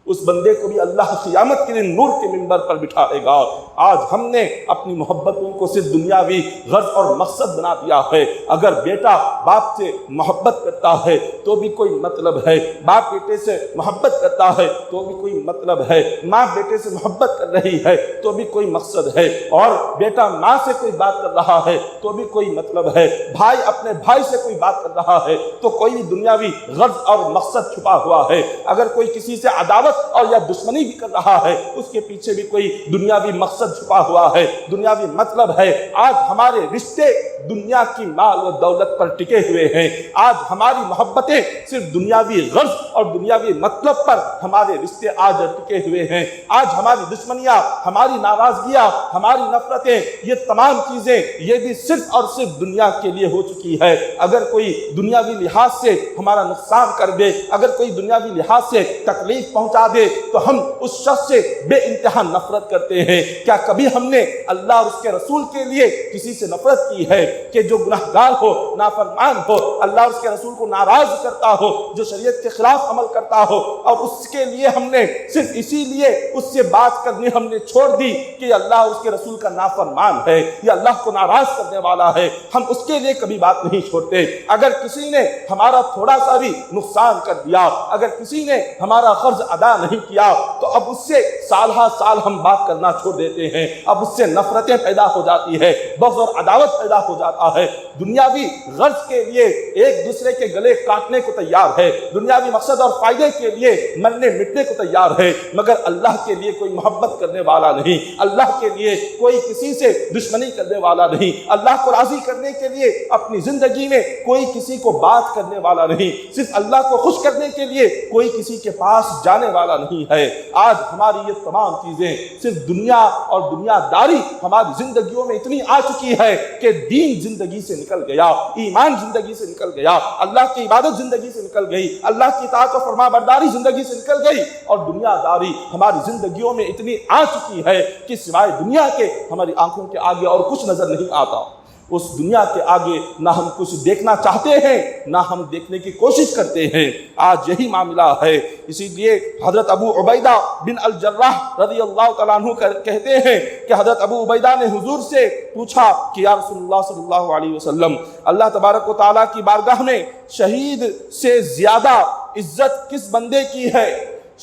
اس بندے کو بھی اللہ قیامت کے دن نور کے منبر پر بٹھائے گا۔ آج ہم نے اپنی محبتوں کو صرف دنیاوی غرض اور مقصد بنا دیا ہے۔ اگر بیٹا باپ سے محبت کرتا ہے تو بھی کوئی مطلب ہے، باپ بیٹے سے محبت کرتا ہے تو بھی کوئی مطلب ہے، ماں بیٹے سے محبت کر رہی ہے تو بھی کوئی مقصد ہے، اور بیٹا ماں سے کوئی بات کر رہا ہے تو بھی کوئی مطلب ہے، بھائی اپنے بھائی سے کوئی بات کر رہا ہے تو کوئی دنیاوی غرض اور مقصد چھپا ہوا ہے۔ اگر کوئی کسی سے عداوت عداوت اور یا دشمنی بھی کر رہا ہے اس کے پیچھے بھی کوئی دنیاوی مقصد چھپا ہوا ہے، دنیاوی مطلب ہے۔ آج ہمارے رشتے دنیا کی مال و دولت پر ٹکے ہوئے ہیں، آج ہماری محبتیں صرف دنیاوی غرض اور دنیاوی مطلب پر ہمارے رشتے آج ٹکے ہوئے ہیں۔ آج ہماری دشمنیاں، ہماری ناراضگیاں، ہماری نفرتیں، یہ تمام چیزیں یہ بھی صرف اور صرف دنیا کے لیے ہو چکی ہے۔ اگر کوئی دنیاوی لحاظ سے ہمارا نقصان کر دے، اگر کوئی دنیاوی لحاظ سے تکلیف پہنچا دے تو ہم اس شخص سے بے انتہا نفرت کرتے ہیں۔ کیا کبھی ہم نے اللہ اور اس کے رسول کے لیے کسی سے نفرت کی ہے کہ جو گناہگار ہو، نافرمان ہو، اللہ اور اس کے رسول کو ناراض کرتا ہو، جو شریعت کے خلاف عمل کرتا ہو، اور اس کے لیے ہم نے صرف اسی لیے اس سے بات کرنی ہم نے چھوڑ دی کہ اللہ اور اس کے رسول کا نافرمان ہے یا اللہ کو ناراض کرنے والا ہے، ہم اس کے لیے کبھی بات نہیں چھوڑتے۔ اگر کسی نے ہمارا تھوڑا سا بھی نقصان کر دیا، اگر کسی نے ہمارا قرض ادا نہیں کیا تو اب اس سے سال ہا سال ہم بات کرنا چھوڑ دیتے ہیں، اب اس سے نفرتیں پیدا ہو جاتی ہے، بغض اور عداوت پیدا ہو جاتا ہے۔ دنیاوی غرض کے لیے ایک دوسرے کے گلے کاٹنے کو تیار ہے، دنیاوی مقصد اور فائدے کے لیے مرنے مٹنے کو تیار ہے، مگر اللہ کے لیے کوئی محبت کرنے والا نہیں، اللہ کے لیے کوئی کسی سے دشمنی کرنے والا نہیں، اللہ کو راضی کرنے کے لیے اپنی زندگی میں کوئی کسی کو بات کرنے والا نہیں، صرف اللہ کو خوش کرنے کے لیے کوئی کسی کے پاس جانے والا نہیں ہے۔ آج ہماری یہ تمام چیزیں صرف دنیا اور دنیا داری ہماری زندگیوں میں اتنی آ چکی ہے کہ دین زندگی سے نکل گیا، ایمان زندگی سے نکل گیا، اللہ کی عبادت زندگی سے نکل گئی، اللہ کی اطاعت و فرما برداری زندگی سے نکل گئی، اور دنیا داری ہماری زندگیوں میں اتنی آ چکی ہے کہ سوائے دنیا کے ہماری آنکھوں کے آگے اور کچھ نظر نہیں آتا۔ اس دنیا کے آگے نہ ہم کچھ دیکھنا چاہتے ہیں نہ ہم دیکھنے کی کوشش کرتے ہیں۔ آج یہی معاملہ ہے، اسی لیے حضرت ابو عبیدہ بن الجراح رضی اللہ تعالیٰ عنہ کہتے ہیں کہ حضرت ابو عبیدہ نے حضور سے پوچھا کہ یا رسول اللہ صلی اللہ علیہ وسلم، اللہ تبارک و تعالیٰ کی بارگاہ میں شہید سے زیادہ عزت کس بندے کی ہے؟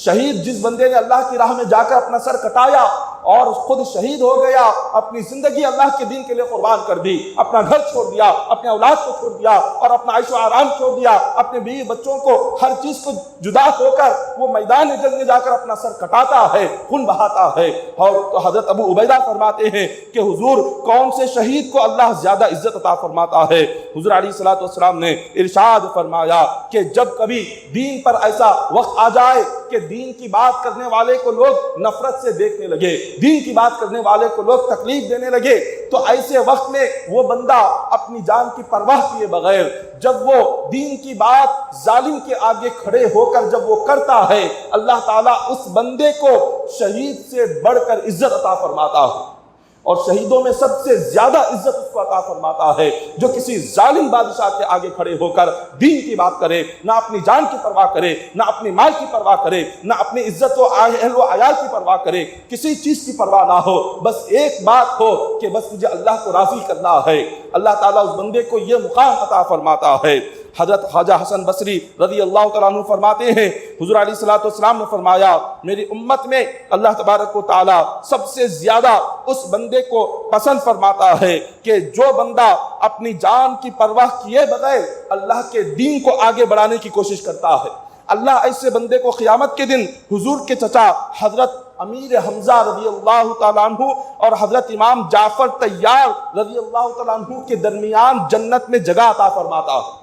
شہید جس بندے نے اللہ کی راہ میں جا کر اپنا سر کٹایا اور خود شہید ہو گیا، اپنی زندگی اللہ کے دین کے لیے قربان کر دی، اپنا گھر چھوڑ دیا، اپنے اولاد کو چھوڑ دیا اور اپنا عیش و آرام چھوڑ دیا، اپنے بیوی بچوں کو ہر چیز کو جدا ہو کر وہ میدان جنگ میں جا کر اپنا سر کٹاتا ہے، خون بہاتا ہے۔ اور تو حضرت ابو عبیدہ فرماتے ہیں کہ حضور کون سے شہید کو اللہ زیادہ عزت عطا فرماتا ہے؟ حضور علیہ الصلوۃ والسلام نے ارشاد فرمایا کہ جب کبھی دین پر ایسا وقت آ جائے کہ دین کی بات کرنے والے کو لوگ نفرت سے دیکھنے لگے، دین کی بات کرنے والے کو لوگ تکلیف دینے لگے، تو ایسے وقت میں وہ بندہ اپنی جان کی پرواہ کیے بغیر جب وہ دین کی بات ظالم کے آگے کھڑے ہو کر جب وہ کرتا ہے، اللہ تعالیٰ اس بندے کو شہید سے بڑھ کر عزت عطا فرماتا ہے، اور شہیدوں میں سب سے زیادہ عزت اس کو عطا فرماتا ہے جو کسی ظالم بادشاہ کے آگے کھڑے ہو کر دین کی بات کرے، نہ اپنی جان کی پرواہ کرے، نہ اپنی مال کی پرواہ کرے، نہ اپنی عزت و اہل و عیال کی پرواہ کرے، کسی چیز کی پرواہ نہ ہو، بس ایک بات ہو کہ بس مجھے اللہ کو راضی کرنا ہے۔ اللہ تعالیٰ اس بندے کو یہ مقام عطا فرماتا ہے۔ حضرت خواجہ حسن بصری رضی اللہ تعالیٰ عنہ فرماتے ہیں حضور علیہ الصلوۃ والسلام نے فرمایا میری امت میں اللہ تبارک و تعالیٰ سب سے زیادہ اس بندے کو پسند فرماتا ہے کہ جو بندہ اپنی جان کی پرواہ کیے بغیر اللہ کے دین کو آگے بڑھانے کی کوشش کرتا ہے۔ اللہ ایسے بندے کو قیامت کے دن حضور کے چچا حضرت امیر حمزہ رضی اللہ تعالیٰ عنہ اور حضرت امام جعفر طیار رضی اللہ تعالیٰ عنہ کے درمیان جنت میں جگہ عطا فرماتا ہے۔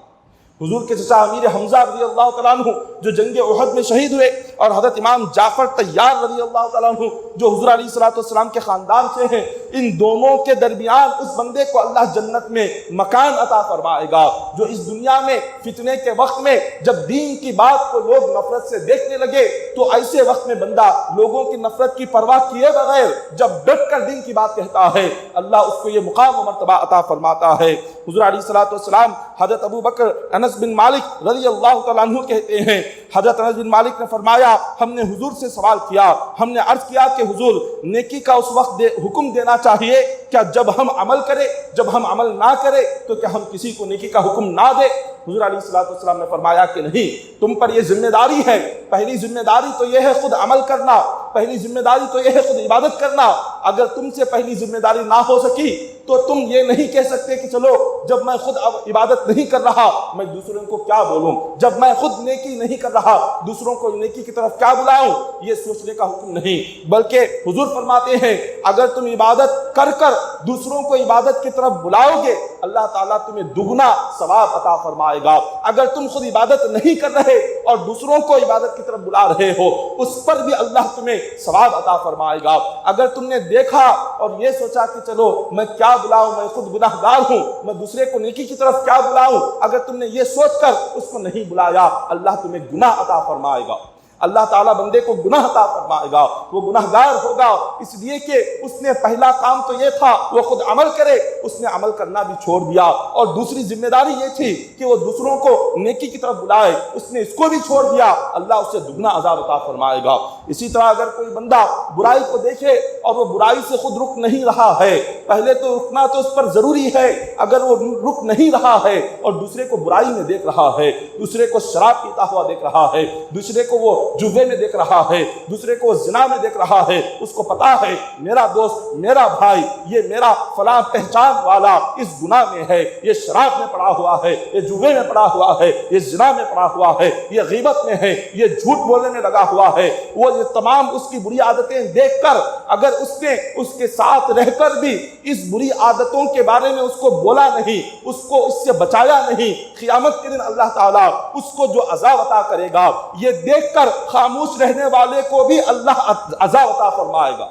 حضور کے چچا امیر حمزہ رضی اللہ تعالیٰ عنہ جو جنگ احد میں شہید ہوئے، اور حضرت امام جعفر طیار رضی اللہ تعالیٰ عنہ جو حضور علیہ الصلوۃ والسلام کے خاندان سے ہیں، ان دونوں کے درمیان اس بندے کو اللہ جنت میں مکان عطا فرمائے گا جو اس دنیا میں فتنے کے وقت میں جب دین کی بات کو لوگ نفرت سے دیکھنے لگے تو ایسے وقت میں بندہ لوگوں کی نفرت کی پرواہ کیے بغیر جب ڈٹ کر دین کی بات کہتا ہے، اللہ اس کو یہ مقام و مرتبہ عطا فرماتا ہے۔ حضور علیہ الصلوۃ والسلام حضرت ابو بکر انس بن مالک رضی اللہ تعالیٰ عنہ کہتے ہیں حضرت انس بن مالک نے فرمایا ہم نے حضور سے سوال کیا، ہم نے عرض کیا کہ حضور نیکی کا اس وقت حکم دینا چاہیے کیا جب ہم عمل کریں، جب ہم عمل نہ کریں تو کیا ہم کسی کو نیکی کا حکم نہ دیں؟ حضور علیہ الصلوۃ والسلام نے فرمایا کہ نہیں، تم پر یہ ذمہ داری ہے، پہلی ذمہ داری تو یہ ہے خود عمل کرنا، پہلی ذمہ داری تو یہ ہے خود عبادت کرنا. اگر تم سے پہلی ذمہ داری نہ ہو سکی تو تم یہ نہیں کہہ سکتے کہ چلو جب میں خود اب عبادت نہیں کر رہا میں دوسروں کو کیا بولوں, جب میں خود نیکی نہیں کر رہا دوسروں کو نیکی کی طرف کیا بلاؤں. یہ سوچنے کا حکم نہیں, بلکہ حضور فرماتے ہیں اگر تم عبادت کر کر دوسروں کو عبادت کی طرف بلاؤ گے اللہ تعالیٰ تمہیں دگنا ثواب عطا فرمائے گا. اگر تم خود عبادت نہیں کر رہے اور دوسروں کو عبادت کی طرف بلا رہے ہو اس پر بھی اللہ تمہیں ثواب عطا فرمائے گا. اگر تم نے دیکھا اور یہ سوچا کہ چلو میں کیا بلاؤں, میں خود گناہ گار ہوں, میں دوسرے کو نیکی کی طرف کیا بلاؤں, اگر تم نے یہ سوچ کر اس کو نہیں بلایا اللہ تمہیں گناہ عطا فرمائے گا. اللہ تعالیٰ بندے کو گناہ عطا فرمائے گا, وہ گناہ گار ہوگا اس لیے کہ اس نے پہلا کام تو یہ تھا وہ خود عمل کرے, اس نے عمل کرنا بھی چھوڑ دیا, اور دوسری ذمہ داری یہ تھی کہ وہ دوسروں کو نیکی کی طرف بلائے, اس نے اس کو بھی چھوڑ دیا, اللہ اسے دگنا عذاب عطا فرمائے گا. اسی طرح اگر کوئی بندہ برائی کو دیکھے اور وہ برائی سے خود رک نہیں رہا ہے, پہلے تو رکنا تو اس پر ضروری ہے, اگر وہ رک نہیں رہا ہے اور دوسرے کو برائی میں دیکھ رہا ہے, دوسرے کو شراب پیتا ہوا دیکھ رہا ہے, دوسرے کو وہ جوے میں دیکھ رہا ہے, دوسرے کو زنا میں دیکھ رہا ہے, اس کو پتا ہے میرا دوست میرا بھائی یہ میرا فلاں پہچان والا اس گناہ میں ہے, یہ شراب میں پڑا ہوا ہے, یہ جوے میں پڑا ہوا ہے, یہ زنا میں پڑا ہوا ہے, یہ غیبت میں ہے, یہ جھوٹ بولنے میں لگا ہوا ہے, وہ یہ تمام اس کی بری عادتیں دیکھ کر اگر اس نے اس کے ساتھ رہ کر بھی اس بری عادتوں کے بارے میں اس کو بولا نہیں, اس کو اس سے بچایا نہیں, قیامت کے دن اللہ تعالیٰ اس کو جو عذاب عطا کرے گا یہ دیکھ کر خاموش رہنے والے کو بھی اللہ عذاب عطا فرمائے گا.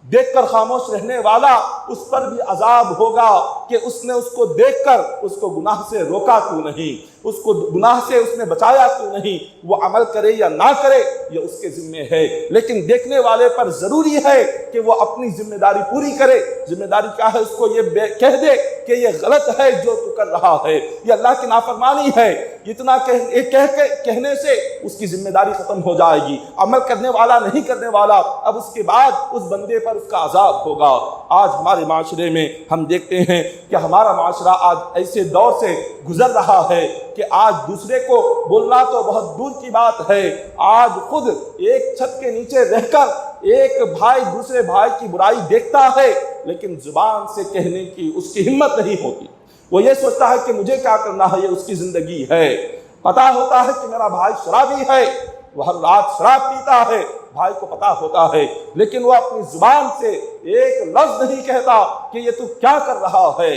دیکھ کر خاموش رہنے والا اس پر بھی عذاب ہوگا کہ اس نے اس کو دیکھ کر اس کو گناہ سے روکا کیوں نہیں, اس کو گناہ سے اس نے بچایا کیوں نہیں. وہ عمل کرے یا نہ کرے یہ اس کے ذمے ہے, لیکن دیکھنے والے پر ضروری ہے کہ وہ اپنی ذمہ داری پوری کرے. ذمہ داری کیا ہے, اس کو یہ کہہ دے کہ یہ غلط ہے جو تو کر رہا ہے, یہ اللہ کی نافرمانی ہے. اتنا کہنے سے اس کی ذمہ داری ختم ہو جائے گی. عمل کرنے والا نہیں کرنے والا, اب اس کے بعد اس بندے پر اس کا عذاب ہوگا. آج ہمارے معاشرے میں ہم دیکھتے ہیں کہ ہمارا معاشرہ آج ایسے دور سے گزر رہا ہے کہ آج دوسرے کو بولنا تو بہت دور کی بات ہے, آج خود ایک چھت کے نیچے رہ کر ایک بھائی دوسرے بھائی کی برائی دیکھتا ہے لیکن زبان سے کہنے کی اس کی ہمت نہیں ہوتی. وہ یہ سوچتا ہے کہ مجھے کیا کرنا ہے, یہ اس کی زندگی ہے. پتا ہوتا ہے کہ میرا بھائی شرابی ہے, وہ ہر رات شراب پیتا ہے, بھائی کو پتا ہوتا ہے, لیکن وہ اپنی زبان سے ایک لفظ نہیں کہتا کہ یہ تو کیا کر رہا ہے.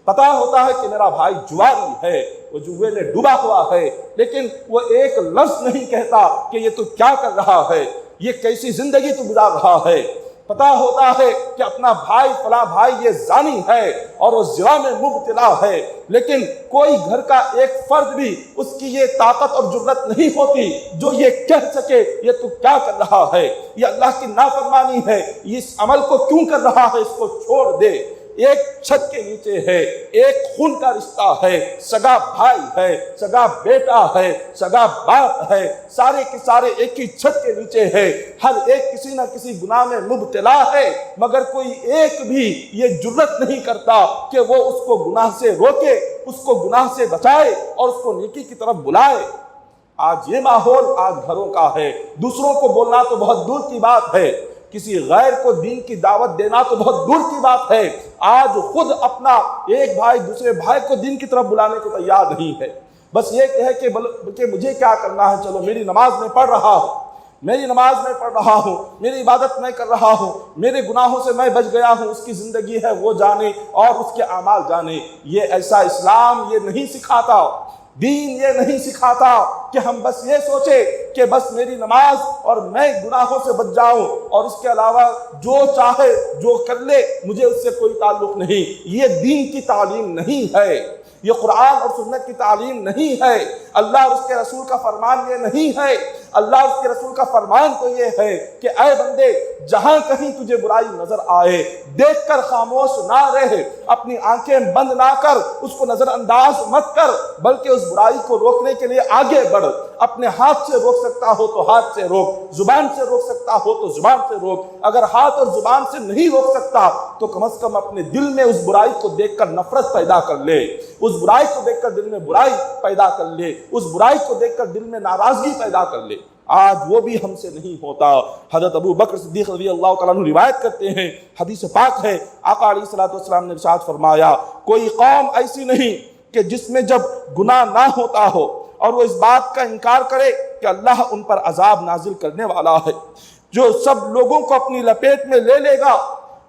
پتا ہوتا ہے کہ میرا بھائی جواری ہے, وہ جوے میں ڈوبا ہوا ہے, لیکن وہ ایک لفظ نہیں کہتا کہ یہ تو کیا کر رہا ہے, یہ کیسی زندگی تو گزار رہا ہے. پتا ہوتا ہے کہ اپنا بھائی فلاں بھائی یہ زانی ہے اور وہ زنا میں مبتلا ہے, لیکن کوئی گھر کا ایک فرد بھی اس کی یہ طاقت اور جرأت نہیں ہوتی جو یہ کہہ سکے یہ تو کیا کر رہا ہے, یہ اللہ کی نافرمانی ہے, اس عمل کو کیوں کر رہا ہے, اس کو چھوڑ دے. ایک چھت کے نیچے ہے, ایک خون کا رشتہ ہے, سگا بھائی ہے, سگا بیٹا ہے, سگا باپ ہے, سارے کے سارے ایک ہی چھت کے نیچے ہے. ہر ایک کسی نہ کسی گناہ میں مبتلا ہے, مگر کوئی ایک بھی یہ جرأت نہیں کرتا کہ وہ اس کو گناہ سے روکے, اس کو گناہ سے بچائے اور اس کو نیکی کی طرف بلائے. آج یہ ماحول آج گھروں کا ہے. دوسروں کو بولنا تو بہت دور کی بات ہے, کسی غیر کو دین کی دعوت دینا تو بہت دور کی بات ہے. آج خود اپنا ایک بھائی دوسرے بھائی کو دین کی طرف بلانے کو تیار نہیں ہے. بس یہ کہے کہ مجھے کیا کرنا ہے, چلو میری نماز میں پڑھ رہا ہوں, میری نماز میں پڑھ رہا ہوں, میری عبادت میں کر رہا ہوں, میرے گناہوں سے میں بچ گیا ہوں, اس کی زندگی ہے وہ جانے اور اس کے اعمال جانے. یہ ایسا اسلام یہ نہیں سکھاتا, دین یہ نہیں سکھاتا کہ ہم بس یہ سوچے کہ بس میری نماز اور میں گناہوں سے بچ جاؤں اور اس کے علاوہ جو چاہے جو کر لے مجھے اس سے کوئی تعلق نہیں. یہ دین کی تعلیم نہیں ہے, یہ قرآن اور سنت کی تعلیم نہیں ہے, اللہ اور اس کے رسول کا فرمان یہ نہیں ہے. اللہ اور اس کے رسول کا فرمان تو یہ ہے کہ اے بندے جہاں کہیں تجھے برائی نظر آئے دیکھ کر خاموش نہ رہے, اپنی آنکھیں بند نہ کر, اس کو نظر انداز مت کر, بلکہ اس برائی کو روکنے کے لیے آگے بڑھ. اپنے ہاتھ سے روک سکتا ہو تو ہاتھ سے روک, زبان سے روک سکتا ہو تو زبان سے روک. اگر ہاتھ اور زبان سے نہیں روک سکتا تو کم از کم اپنے دل میں اس برائی کو دیکھ کر نفرت پیدا کر لے, اس برائی کو دیکھ کر دل میں برائی پیدا کر لے, اس برائی کو دیکھ کر دل میں ناراضگی پیدا کر لے. آج وہ بھی ہم سے نہیں ہوتا۔ حضرت ابو بکر صدیق رضی اللہ تعالیٰ عنہ روایت کرتے ہیں، حدیث پاک ہے، آقا علیہ الصلوۃ والسلام نے ارشاد فرمایا کوئی قوم ایسی نہیں کہ جس میں جب گناہ نہ ہوتا ہو اور وہ اس بات کا انکار کرے کہ اللہ ان پر عذاب نازل کرنے والا ہے، جو سب لوگوں کو اپنی لپیٹ میں لے لے گا۔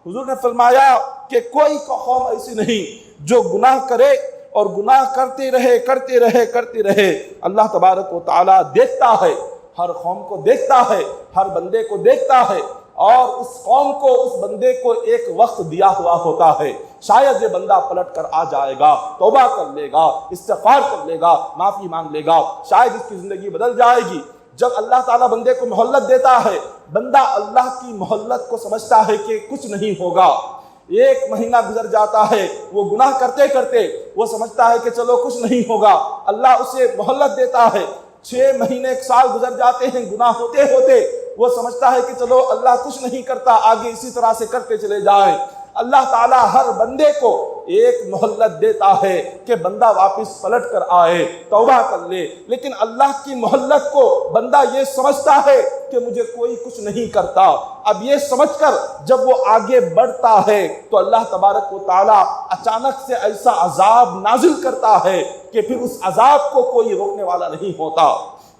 حضور نے فرمایا کہ کوئی قوم ایسی نہیں جو گناہ کرے اور گناہ کرتے رہے، اللہ تبارک و تعالیٰ دیکھتا ہے، ہر قوم کو دیکھتا ہے، ہر بندے کو دیکھتا ہے، اور اس قوم کو، اس بندے کو ایک وقت دیا ہوا ہوتا ہے، شاید یہ بندہ پلٹ کر آ جائے گا، توبہ کر لے گا، استغفار کر لے گا، معافی مانگ لے گا، شاید اس کی زندگی بدل جائے گی۔ جب اللہ تعالیٰ بندے کو مہلت دیتا ہے، بندہ اللہ کی مہلت کو سمجھتا ہے کہ کچھ نہیں ہوگا۔ 1 مہینہ گزر جاتا ہے، وہ گناہ کرتے کرتے وہ سمجھتا ہے کہ چلو کچھ نہیں ہوگا، اللہ اسے مہلت دیتا ہے۔ 6 مہینے 1 سال گزر جاتے ہیں، گناہ ہوتے ہوتے وہ سمجھتا ہے کہ چلو اللہ کچھ نہیں کرتا، آگے اسی طرح سے کرتے چلے جائیں۔ اللہ تعالیٰ ہر بندے کو ایک مہلت دیتا ہے کہ بندہ واپس پلٹ کر آئے، توبہ کر لے، لیکن اللہ کی مہلت کو بندہ یہ سمجھتا ہے کہ مجھے کوئی کچھ نہیں کرتا۔ اب یہ سمجھ کر جب وہ آگے بڑھتا ہے تو اللہ تبارک و تعالیٰ اچانک سے ایسا عذاب نازل کرتا ہے کہ پھر اس عذاب کو کوئی روکنے والا نہیں ہوتا۔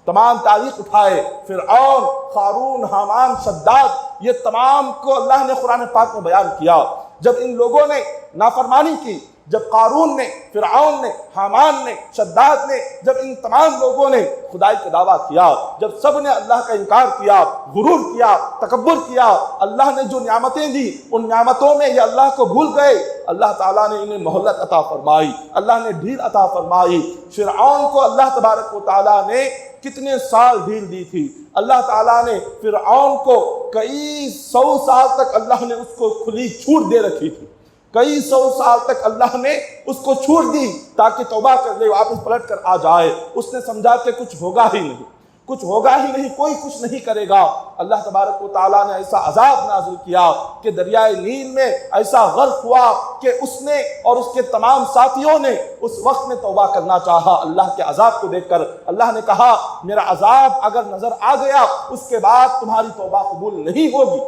تمام تاریخ اٹھائے، فرعون، قارون، حامان، شداد، یہ تمام کو اللہ نے قرآن پاک میں بیان کیا۔ جب ان لوگوں نے نافرمانی کی، جب قارون نے، فرعون نے، حامان نے، شداد نے، جب ان تمام لوگوں نے خدائی کا دعویٰ کیا، جب سب نے اللہ کا انکار کیا، غرور کیا، تکبر کیا، اللہ نے جو نعمتیں دی ان نعمتوں میں یہ اللہ کو بھول گئے، اللہ تعالیٰ نے انہیں مہلت عطا فرمائی، اللہ نے ڈھیل عطا فرمائی۔ فرعون کو اللہ تبارک و تعالیٰ نے کتنے سال ڈھیل دی تھی؟ اللہ تعالیٰ نے فرعون کو کئی 100 سال تک اللہ نے اس کو کھلی چھوٹ دے رکھی تھی، کئی 100 سال تک اللہ نے اس کو چھوٹ دی تاکہ توبہ کر لے، واپس پلٹ کر آ جائے۔ اس نے سمجھا کہ کچھ ہوگا ہی نہیں، کوئی کچھ نہیں کرے گا۔ اللہ تبارک و تعالیٰ نے ایسا عذاب نازل کیا کہ دریائے نیل میں ایسا غرق ہوا کہ اس نے اور اس کے تمام ساتھیوں نے اس وقت میں توبہ کرنا چاہا۔ اللہ کے عذاب کو دیکھ کر اللہ نے کہا میرا عذاب اگر نظر آ گیا اس کے بعد تمہاری توبہ قبول نہیں ہوگی۔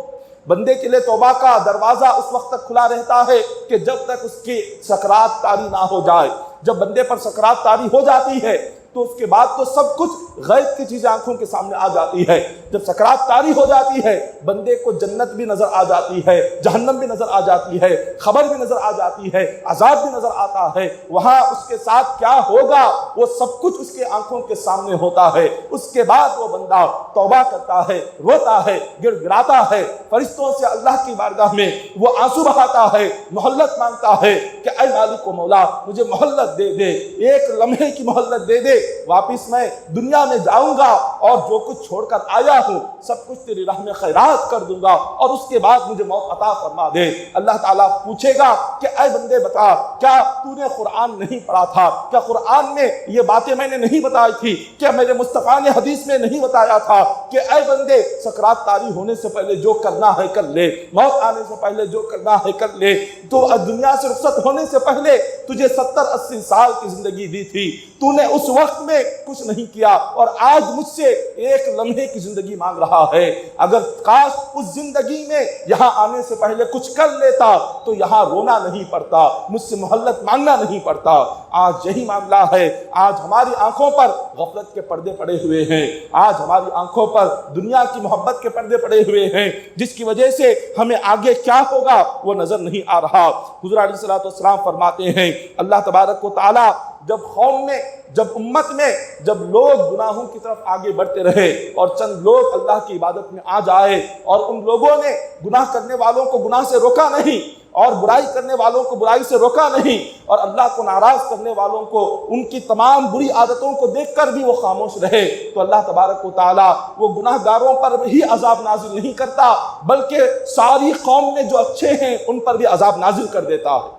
بندے کے لیے توبہ کا دروازہ اس وقت تک کھلا رہتا ہے کہ جب تک اس کی سکرات طاری نہ ہو جائے۔ جب بندے پر سکرات طاری ہو جاتی ہے تو اس کے بعد تو سب کچھ غیب کی چیزیں آنکھوں کے سامنے آ جاتی ہے۔ جب سکرات طاری ہو جاتی ہے بندے کو جنت بھی نظر آ جاتی ہے، جہنم بھی نظر آ جاتی ہے، خبر بھی نظر آ جاتی ہے، عذاب بھی نظر آتا ہے، وہاں اس کے ساتھ کیا ہوگا وہ سب کچھ اس کے آنکھوں کے سامنے ہوتا ہے۔ اس کے بعد وہ بندہ توبہ کرتا ہے، روتا ہے، گڑ گڑاتا ہے، فرشتوں سے اللہ کی بارگاہ میں وہ آنسو بہاتا ہے، مہلت مانگتا ہے کہ اے مالک و مولا مجھے مہلت دے دے، 1 لمحے کی مہلت دے دے، واپس میں دنیا میں جاؤں گا اور جو کچھ چھوڑ کر آیا ہوں سب کچھ تیری راہ میں خیرات کر دوں گا اور اس کے بعد مجھے موت عطا فرما دے۔ اللہ تعالیٰ پوچھے گا کہ اے بندے بتا کیا تو نے قرآن نہیں پڑھا تھا؟ کیا قرآن میں یہ باتیں میں نے نہیں بتائی تھی؟ کیا میرے مصطفیٰ نے حدیث میں نہیں بتایا تھا کہ اے بندے سکرات طاری ہونے سے پہلے جو کرنا ہے کر لے، موت آنے سے پہلے جو کرنا ہے کر لے؟ تو دنیا سے رخصت ہونے سے پہلے تجھے 70-80 سال کی زندگی دی تھی، تو نے اس وقت میں کچھ نہیں کیا اور آج مجھ سے 1 لمحے کی زندگی مانگ رہا ہے۔ اگر کاش اس زندگی میں یہاں آنے سے پہلے کچھ کر لیتا تو یہاں رونا نہیں پڑتا، مجھ سے مہلت مانگنا نہیں پڑتا۔ آج یہی معاملہ ہے، آج ہماری آنکھوں پر غفلت کے پردے پڑے ہوئے ہیں، آج ہماری آنکھوں پر دنیا کی محبت کے پردے پڑے ہوئے ہیں جس کی وجہ سے ہمیں آگے کیا ہوگا وہ نظر نہیں آ رہا۔ حضور علیہ الصلوۃ والسلام فرماتے ہیں اللہ تبارک و تعالیٰ جب قوم میں، جب امت میں، جب لوگ گناہوں کی طرف آگے بڑھتے رہے اور چند لوگ اللہ کی عبادت میں آ جائے اور ان لوگوں نے گناہ کرنے والوں کو گناہ سے روکا نہیں اور برائی کرنے والوں کو برائی سے روکا نہیں اور اللہ کو ناراض کرنے والوں کو ان کی تمام بری عادتوں کو دیکھ کر بھی وہ خاموش رہے تو اللہ تبارک و تعالیٰ وہ گناہ گاروں پر ہی عذاب نازل نہیں کرتا بلکہ ساری قوم میں جو اچھے ہیں ان پر بھی عذاب نازل کر دیتا ہے۔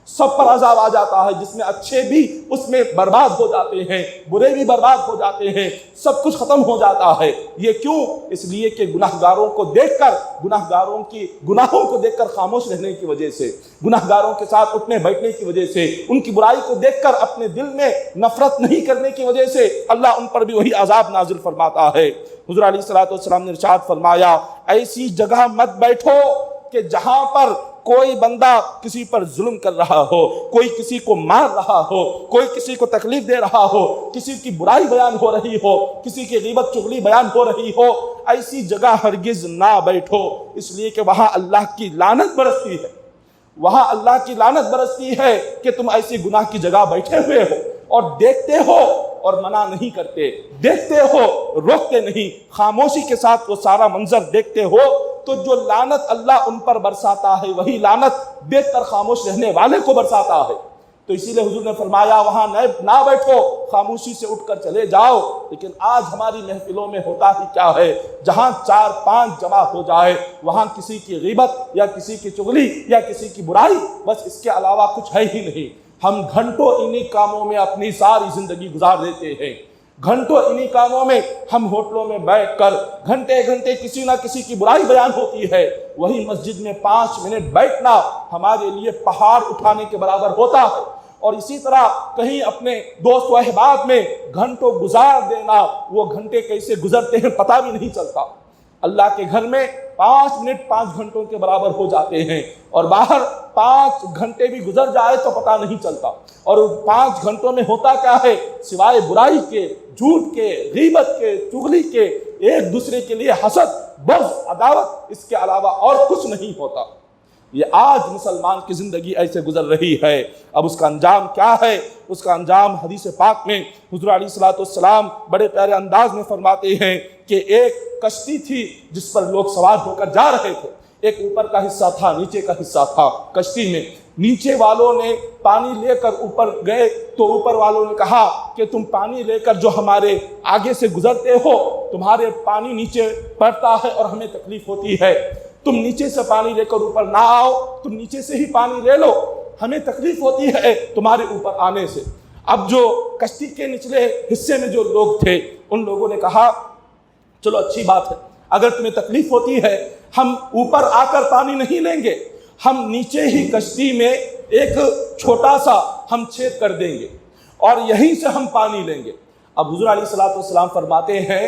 سب پر عذاب آ جاتا ہے، جس میں اچھے بھی اس میں برباد ہو جاتے ہیں، برے بھی برباد ہو جاتے ہیں، سب کچھ ختم ہو جاتا ہے۔ یہ کیوں؟ اس لیے کہ گناہگاروں کو دیکھ کر، گناہگاروں کی گناہوں کو دیکھ کر خاموش رہنے کی وجہ سے، گناہگاروں کے ساتھ اٹھنے بیٹھنے کی وجہ سے، ان کی برائی کو دیکھ کر اپنے دل میں نفرت نہیں کرنے کی وجہ سے اللہ ان پر بھی وہی عذاب نازل فرماتا ہے۔ حضور علیہ الصلوۃ والسلام نے ارشاد فرمایا، ایسی جگہ مت بیٹھو کہ جہاں پر کوئی بندہ کسی پر ظلم کر رہا ہو، کوئی کسی کو مار رہا ہو، کوئی کسی کو تکلیف دے رہا ہو، کسی کی برائی بیان ہو رہی ہو، کسی کی غیبت چغلی بیان ہو رہی ہو، ایسی جگہ ہرگز نہ بیٹھو، اس لیے کہ وہاں اللہ کی لعنت برستی ہے، وہاں اللہ کی لعنت برستی ہے کہ تم ایسی گناہ کی جگہ بیٹھے ہوئے ہو اور دیکھتے ہو اور منع نہیں کرتے، دیکھتے ہو روکتے نہیں، خاموشی کے ساتھ وہ سارا منظر دیکھتے ہو، تو جو لعنت اللہ ان پر برساتا ہے وہی لعنت دیکھ کر خاموش رہنے والے کو برساتا ہے۔ تو اسی لیے حضور نے فرمایا وہاں نہ بیٹھو، خاموشی سے اٹھ کر چلے جاؤ۔ لیکن آج ہماری محفلوں میں ہوتا ہی کیا ہے، جہاں 4-5 جمع ہو جائے وہاں کسی کی غیبت یا کسی کی چغلی یا کسی کی برائی، بس اس کے علاوہ کچھ ہے ہی نہیں۔ ہم گھنٹوں انہی کاموں میں اپنی ساری زندگی گزار دیتے ہیں، گھنٹوں انہی کاموں میں ہم ہوٹلوں میں بیٹھ کر گھنٹے گھنٹے کسی نہ کسی کی برائی بیان ہوتی ہے، وہی مسجد میں 5 منٹ بیٹھنا ہمارے لیے پہاڑ اٹھانے کے برابر ہوتا ہے۔ اور اسی طرح کہیں اپنے دوست و احباب میں گھنٹوں گزار دینا، وہ گھنٹے کیسے گزرتے ہیں پتہ بھی نہیں چلتا۔ اللہ کے گھر میں 5 منٹ 5 گھنٹوں کے برابر ہو جاتے ہیں، اور باہر 5 گھنٹے بھی گزر جائے تو پتہ نہیں چلتا۔ اور 5 گھنٹوں میں ہوتا کیا ہے، سوائے برائی کے، جھوٹ کے، غیبت کے، چغلی کے، ایک دوسرے کے لیے حسد، بغض، عداوت، اس کے علاوہ اور کچھ نہیں ہوتا۔ یہ آج مسلمان کی زندگی ایسے گزر رہی ہے۔ اب اس کا انجام کیا ہے؟ اس کا انجام حدیث پاک میں حضور علیہ الصلوۃ والسلام بڑے پیارے انداز میں فرماتے ہیں کہ ایک کشتی تھی جس پر لوگ سوار ہو کر جا رہے تھے، ایک اوپر کا حصہ تھا، نیچے کا حصہ تھا کشتی میں۔ نیچے والوں نے پانی لے کر اوپر گئے تو اوپر والوں نے کہا کہ تم پانی لے کر جو ہمارے آگے سے گزرتے ہو، تمہارے پانی نیچے پڑتا ہے اور ہمیں تکلیف ہوتی ہے، تم نیچے سے پانی لے کر اوپر نہ آؤ، تم نیچے سے ہی پانی لے لو، ہمیں تکلیف ہوتی ہے تمہارے اوپر آنے سے۔ اب جو کشتی کے نچلے حصے میں جو لوگ تھے ان لوگوں نے کہا چلو اچھی بات ہے، اگر تمہیں تکلیف ہوتی ہے ہم اوپر آ کر پانی نہیں لیں گے، ہم نیچے ہی کشتی میں ایک چھوٹا سا ہم چھید کر دیں گے اور یہیں سے ہم پانی لیں گے۔ اب حضور علیہ الصلوۃ والسلام فرماتے ہیں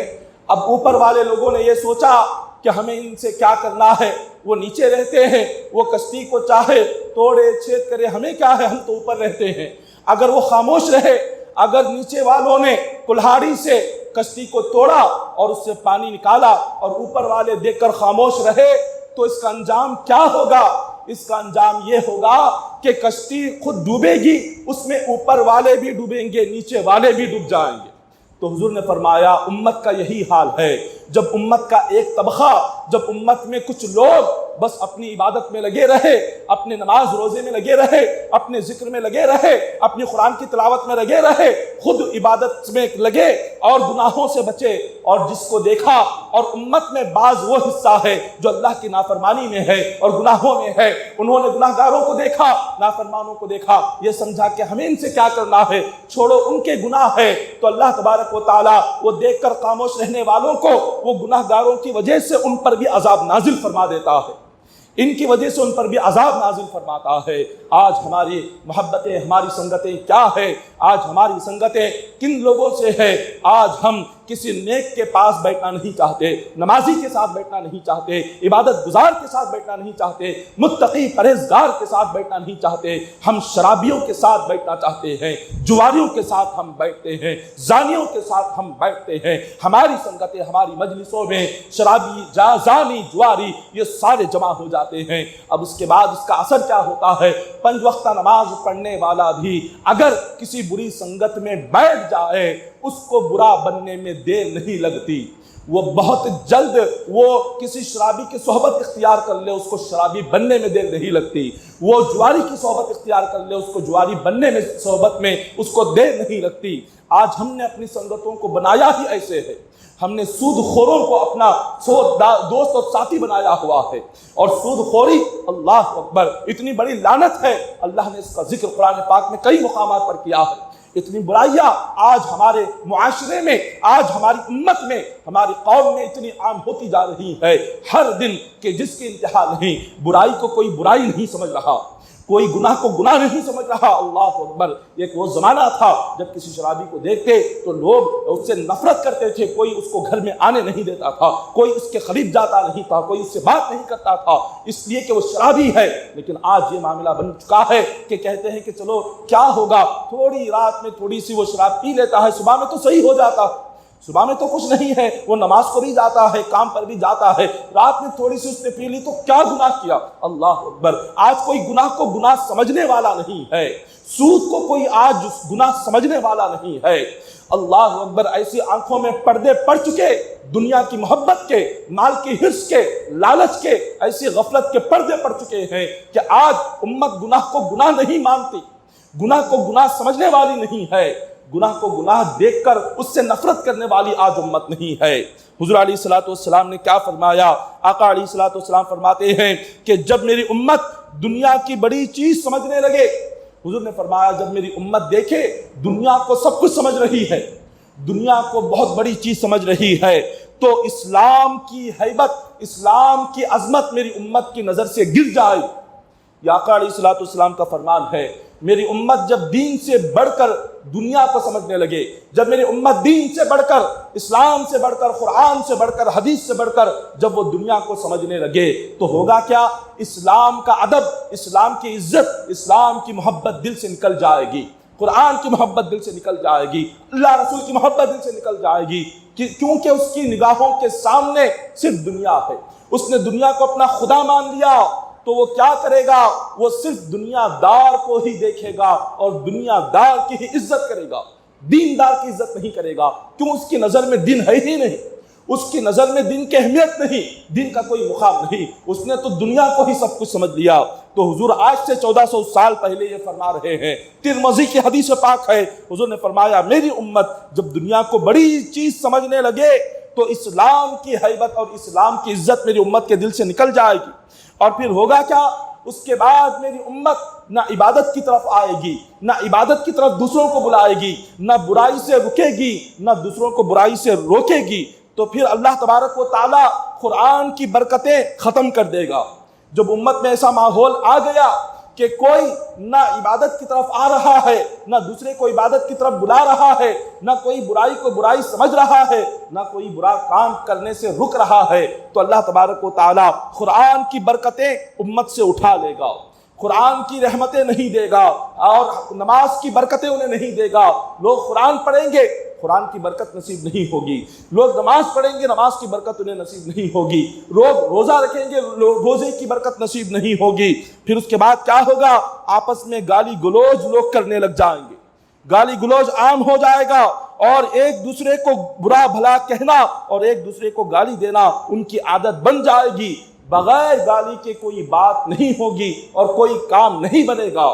اب اوپر والے لوگوں نے یہ سوچا کہ ہمیں ان سے کیا کرنا ہے، وہ نیچے رہتے ہیں، وہ کشتی کو چاہے توڑے چھید کرے، ہمیں کیا ہے، ہم تو اوپر رہتے ہیں۔ اگر وہ خاموش رہے، اگر نیچے والوں نے کلہاڑی سے کشتی کو توڑا اور اس سے پانی نکالا اور اوپر والے دیکھ کر خاموش رہے، تو اس کا انجام کیا ہوگا؟ اس کا انجام یہ ہوگا کہ کشتی خود ڈوبے گی، اس میں اوپر والے بھی ڈوبیں گے، نیچے والے بھی ڈوب جائیں گے۔ تو حضور نے فرمایا امت کا یہی حال ہے، جب امت کا ایک طبقہ، جب امت میں کچھ لوگ بس اپنی عبادت میں لگے رہے، اپنے نماز روزے میں لگے رہے، اپنے ذکر میں لگے رہے، اپنی قرآن کی تلاوت میں لگے رہے، خود عبادت میں لگے اور گناہوں سے بچے، اور جس کو دیکھا، اور امت میں بعض وہ حصہ ہے جو اللہ کی نافرمانی میں ہے اور گناہوں میں ہے، انہوں نے گناہگاروں کو دیکھا، نافرمانوں کو دیکھا، یہ سمجھا کہ ہمیں ان سے کیا کرنا ہے، چھوڑو ان کے گناہ ہے، تو اللہ تبارک و تعالیٰ وہ دیکھ کر خاموش رہنے والوں کو وہ گناہگاروں کی وجہ سے ان پر بھی عذاب نازل فرما دیتا ہے، ان کی وجہ سے ان پر بھی عذاب نازل فرماتا ہے۔ آج ہماری محبتیں، ہماری سنگتیں کیا ہے؟ آج ہماری سنگتیں کن لوگوں سے ہے؟ آج ہم کسی نیک کے پاس بیٹھنا نہیں چاہتے، نمازی کے ساتھ بیٹھنا نہیں چاہتے، عبادت گزار کے ساتھ بیٹھنا نہیں چاہتے، متقی پرہیزگار کے ساتھ بیٹھنا نہیں چاہتے، ہم شرابیوں کے ساتھ بیٹھنا چاہتے ہیں، جواریوں کے ساتھ ہم بیٹھتے ہیں، زانیوں کے ساتھ ہم بیٹھتے ہیں۔ ہماری سنگتیں، ہماری مجلسوں میں شرابی، زانی، جواری یہ سارے جمع ہو جاتے ہیں۔ اب اس کے بعد اس کا اثر کیا ہوتا ہے؟ 5 وقتہ نماز پڑھنے والا بھی اگر کسی بری سنگت میں بیٹھ جائے، اس کو برا بننے میں دیر نہیں لگتی، وہ بہت جلد وہ کسی شرابی کی صحبت اختیار کر لے اس کو شرابی بننے میں دیر نہیں لگتی، وہ جواری کی صحبت اختیار کر لے اس کو جواری بننے میں صحبت میں اس کو دیر نہیں لگتی۔ آج ہم نے اپنی سنگتوں کو بنایا ہی ایسے ہے، ہم نے سود خوروں کو اپنا دوست اور ساتھی بنایا ہوا ہے، اور سود خوری اللہ اکبر اتنی بڑی لعنت ہے، اللہ نے اس کا ذکر قرآن پاک میں کئی مقامات پر کیا ہے۔ اتنی برائیاں آج ہمارے معاشرے میں، آج ہماری امت میں، ہماری قوم میں اتنی عام ہوتی جا رہی ہے ہر دن کہ جس کی انتہا نہیں۔ برائی کو کوئی برائی نہیں سمجھ رہا، کوئی گناہ کو گناہ نہیں سمجھ رہا۔ اللہ اکبر، ایک وہ زمانہ تھا جب کسی شرابی کو دیکھتے تو لوگ اس سے نفرت کرتے تھے، کوئی اس کو گھر میں آنے نہیں دیتا تھا، کوئی اس کے قریب جاتا نہیں تھا، کوئی اس سے بات نہیں کرتا تھا، اس لیے کہ وہ شرابی ہے۔ لیکن آج یہ معاملہ بن چکا ہے کہ کہتے ہیں کہ چلو کیا ہوگا، تھوڑی رات میں تھوڑی سی وہ شراب پی لیتا ہے، صبح میں تو صحیح ہو جاتا ہے، صبح میں تو کچھ نہیں ہے، وہ نماز کو بھی جاتا ہے، کام پر بھی جاتا ہے، رات میں تھوڑی سی اس نے پی لی تو کیا گناہ کیا۔ اللہ اکبر، آج کوئی گناہ کو گناہ سمجھنے والا نہیں ہے، سود کو کوئی آج گناہ سمجھنے والا نہیں ہے۔ اللہ اکبر، ایسی آنکھوں میں پردے پڑ چکے، دنیا کی محبت کے، مال کی حرص کے، لالچ کے، ایسی غفلت کے پردے پڑ چکے ہیں کہ آج امت گناہ کو گناہ نہیں مانتی، گناہ کو گناہ سمجھنے والی نہیں ہے، گناہ کو گناہ دیکھ کر اس سے نفرت کرنے والی آج امت نہیں ہے۔ حضور علیہ الصلوۃ والسلام نے کیا فرمایا؟ آقا علیہ الصلوۃ والسلام فرماتے ہیں کہ جب میری امت دنیا کی بڑی چیز سمجھنے لگے، حضور نے فرمایا جب میری امت دیکھے دنیا کو سب کچھ سمجھ رہی ہے، دنیا کو بہت بڑی چیز سمجھ رہی ہے، تو اسلام کی ہیبت، اسلام کی عظمت میری امت کی نظر سے گر جائے۔ یہ آقا علیہ الصلوۃ والسلام کا فرمان ہے۔ میری امت جب دین سے بڑھ کر دنیا کو سمجھنے لگے، جب میری امت دین سے بڑھ کر، اسلام سے بڑھ کر، قرآن سے بڑھ کر، حدیث سے بڑھ کر جب وہ دنیا کو سمجھنے لگے تو ہوگا کیا؟ اسلام کا ادب، اسلام کی عزت، اسلام کی محبت دل سے نکل جائے گی، قرآن کی محبت دل سے نکل جائے گی، اللہ رسول کی محبت دل سے نکل جائے گی، کیونکہ اس کی نگاہوں کے سامنے صرف دنیا ہے۔ اس نے دنیا کو اپنا خدا مان لیا تو وہ کیا کرے گا؟ وہ صرف دنیا دار کو ہی دیکھے گا اور دنیا دار کی ہی عزت کرے گا، دین دار کی عزت نہیں کرے گا۔ کیوں؟ اس کی نظر میں دین ہے ہی نہیں، اس کی نظر میں دین کی اہمیت نہیں، دین کا کوئی مقام نہیں، اس نے تو دنیا کو ہی سب کچھ سمجھ لیا۔ تو حضور آج سے 1400 سال پہلے یہ فرما رہے ہیں، ترمذی کی حدیث پاک ہے، حضور نے فرمایا میری امت جب دنیا کو بڑی چیز سمجھنے لگے تو اسلام کی ہیبت اور اسلام کی عزت میری امت کے دل سے نکل جائے گی، اور پھر ہوگا کیا؟ اس کے بعد میری امت نہ عبادت کی طرف آئے گی، نہ عبادت کی طرف دوسروں کو بلائے گی، نہ برائی سے رکے گی، نہ دوسروں کو برائی سے روکے گی۔ تو پھر اللہ تبارک و تعالیٰ قرآن کی برکتیں ختم کر دے گا۔ جب امت میں ایسا ماحول آ گیا کہ کوئی نہ عبادت کی طرف آ رہا ہے، نہ دوسرے کو عبادت کی طرف بلا رہا ہے، نہ کوئی برائی کو برائی سمجھ رہا ہے، نہ کوئی برا کام کرنے سے رک رہا ہے، تو اللہ تبارک و تعالیٰ قرآن کی برکتیں امت سے اٹھا لے گا، قرآن کی رحمتیں نہیں دے گا، اور نماز کی برکتیں انہیں نہیں دے گا۔ لوگ قرآن پڑھیں گے، قرآن کی برکت نصیب نہیں ہوگی، لوگ نماز پڑھیں گے، نماز کی برکت انہیں نصیب نہیں ہوگی، لوگ روزہ رکھیں گے، روزے کی برکت نصیب نہیں ہوگی۔ پھر اس کے بعد کیا ہوگا؟ آپس میں گالی گلوچ لوگ کرنے لگ جائیں گے، گالی گلوچ عام ہو جائے گا، اور ایک دوسرے کو برا بھلا کہنا اور ایک دوسرے کو گالی دینا ان کی عادت بن جائے گی۔ بغیر گالی کے کوئی بات نہیں ہوگی اور کوئی کام نہیں بنے گا۔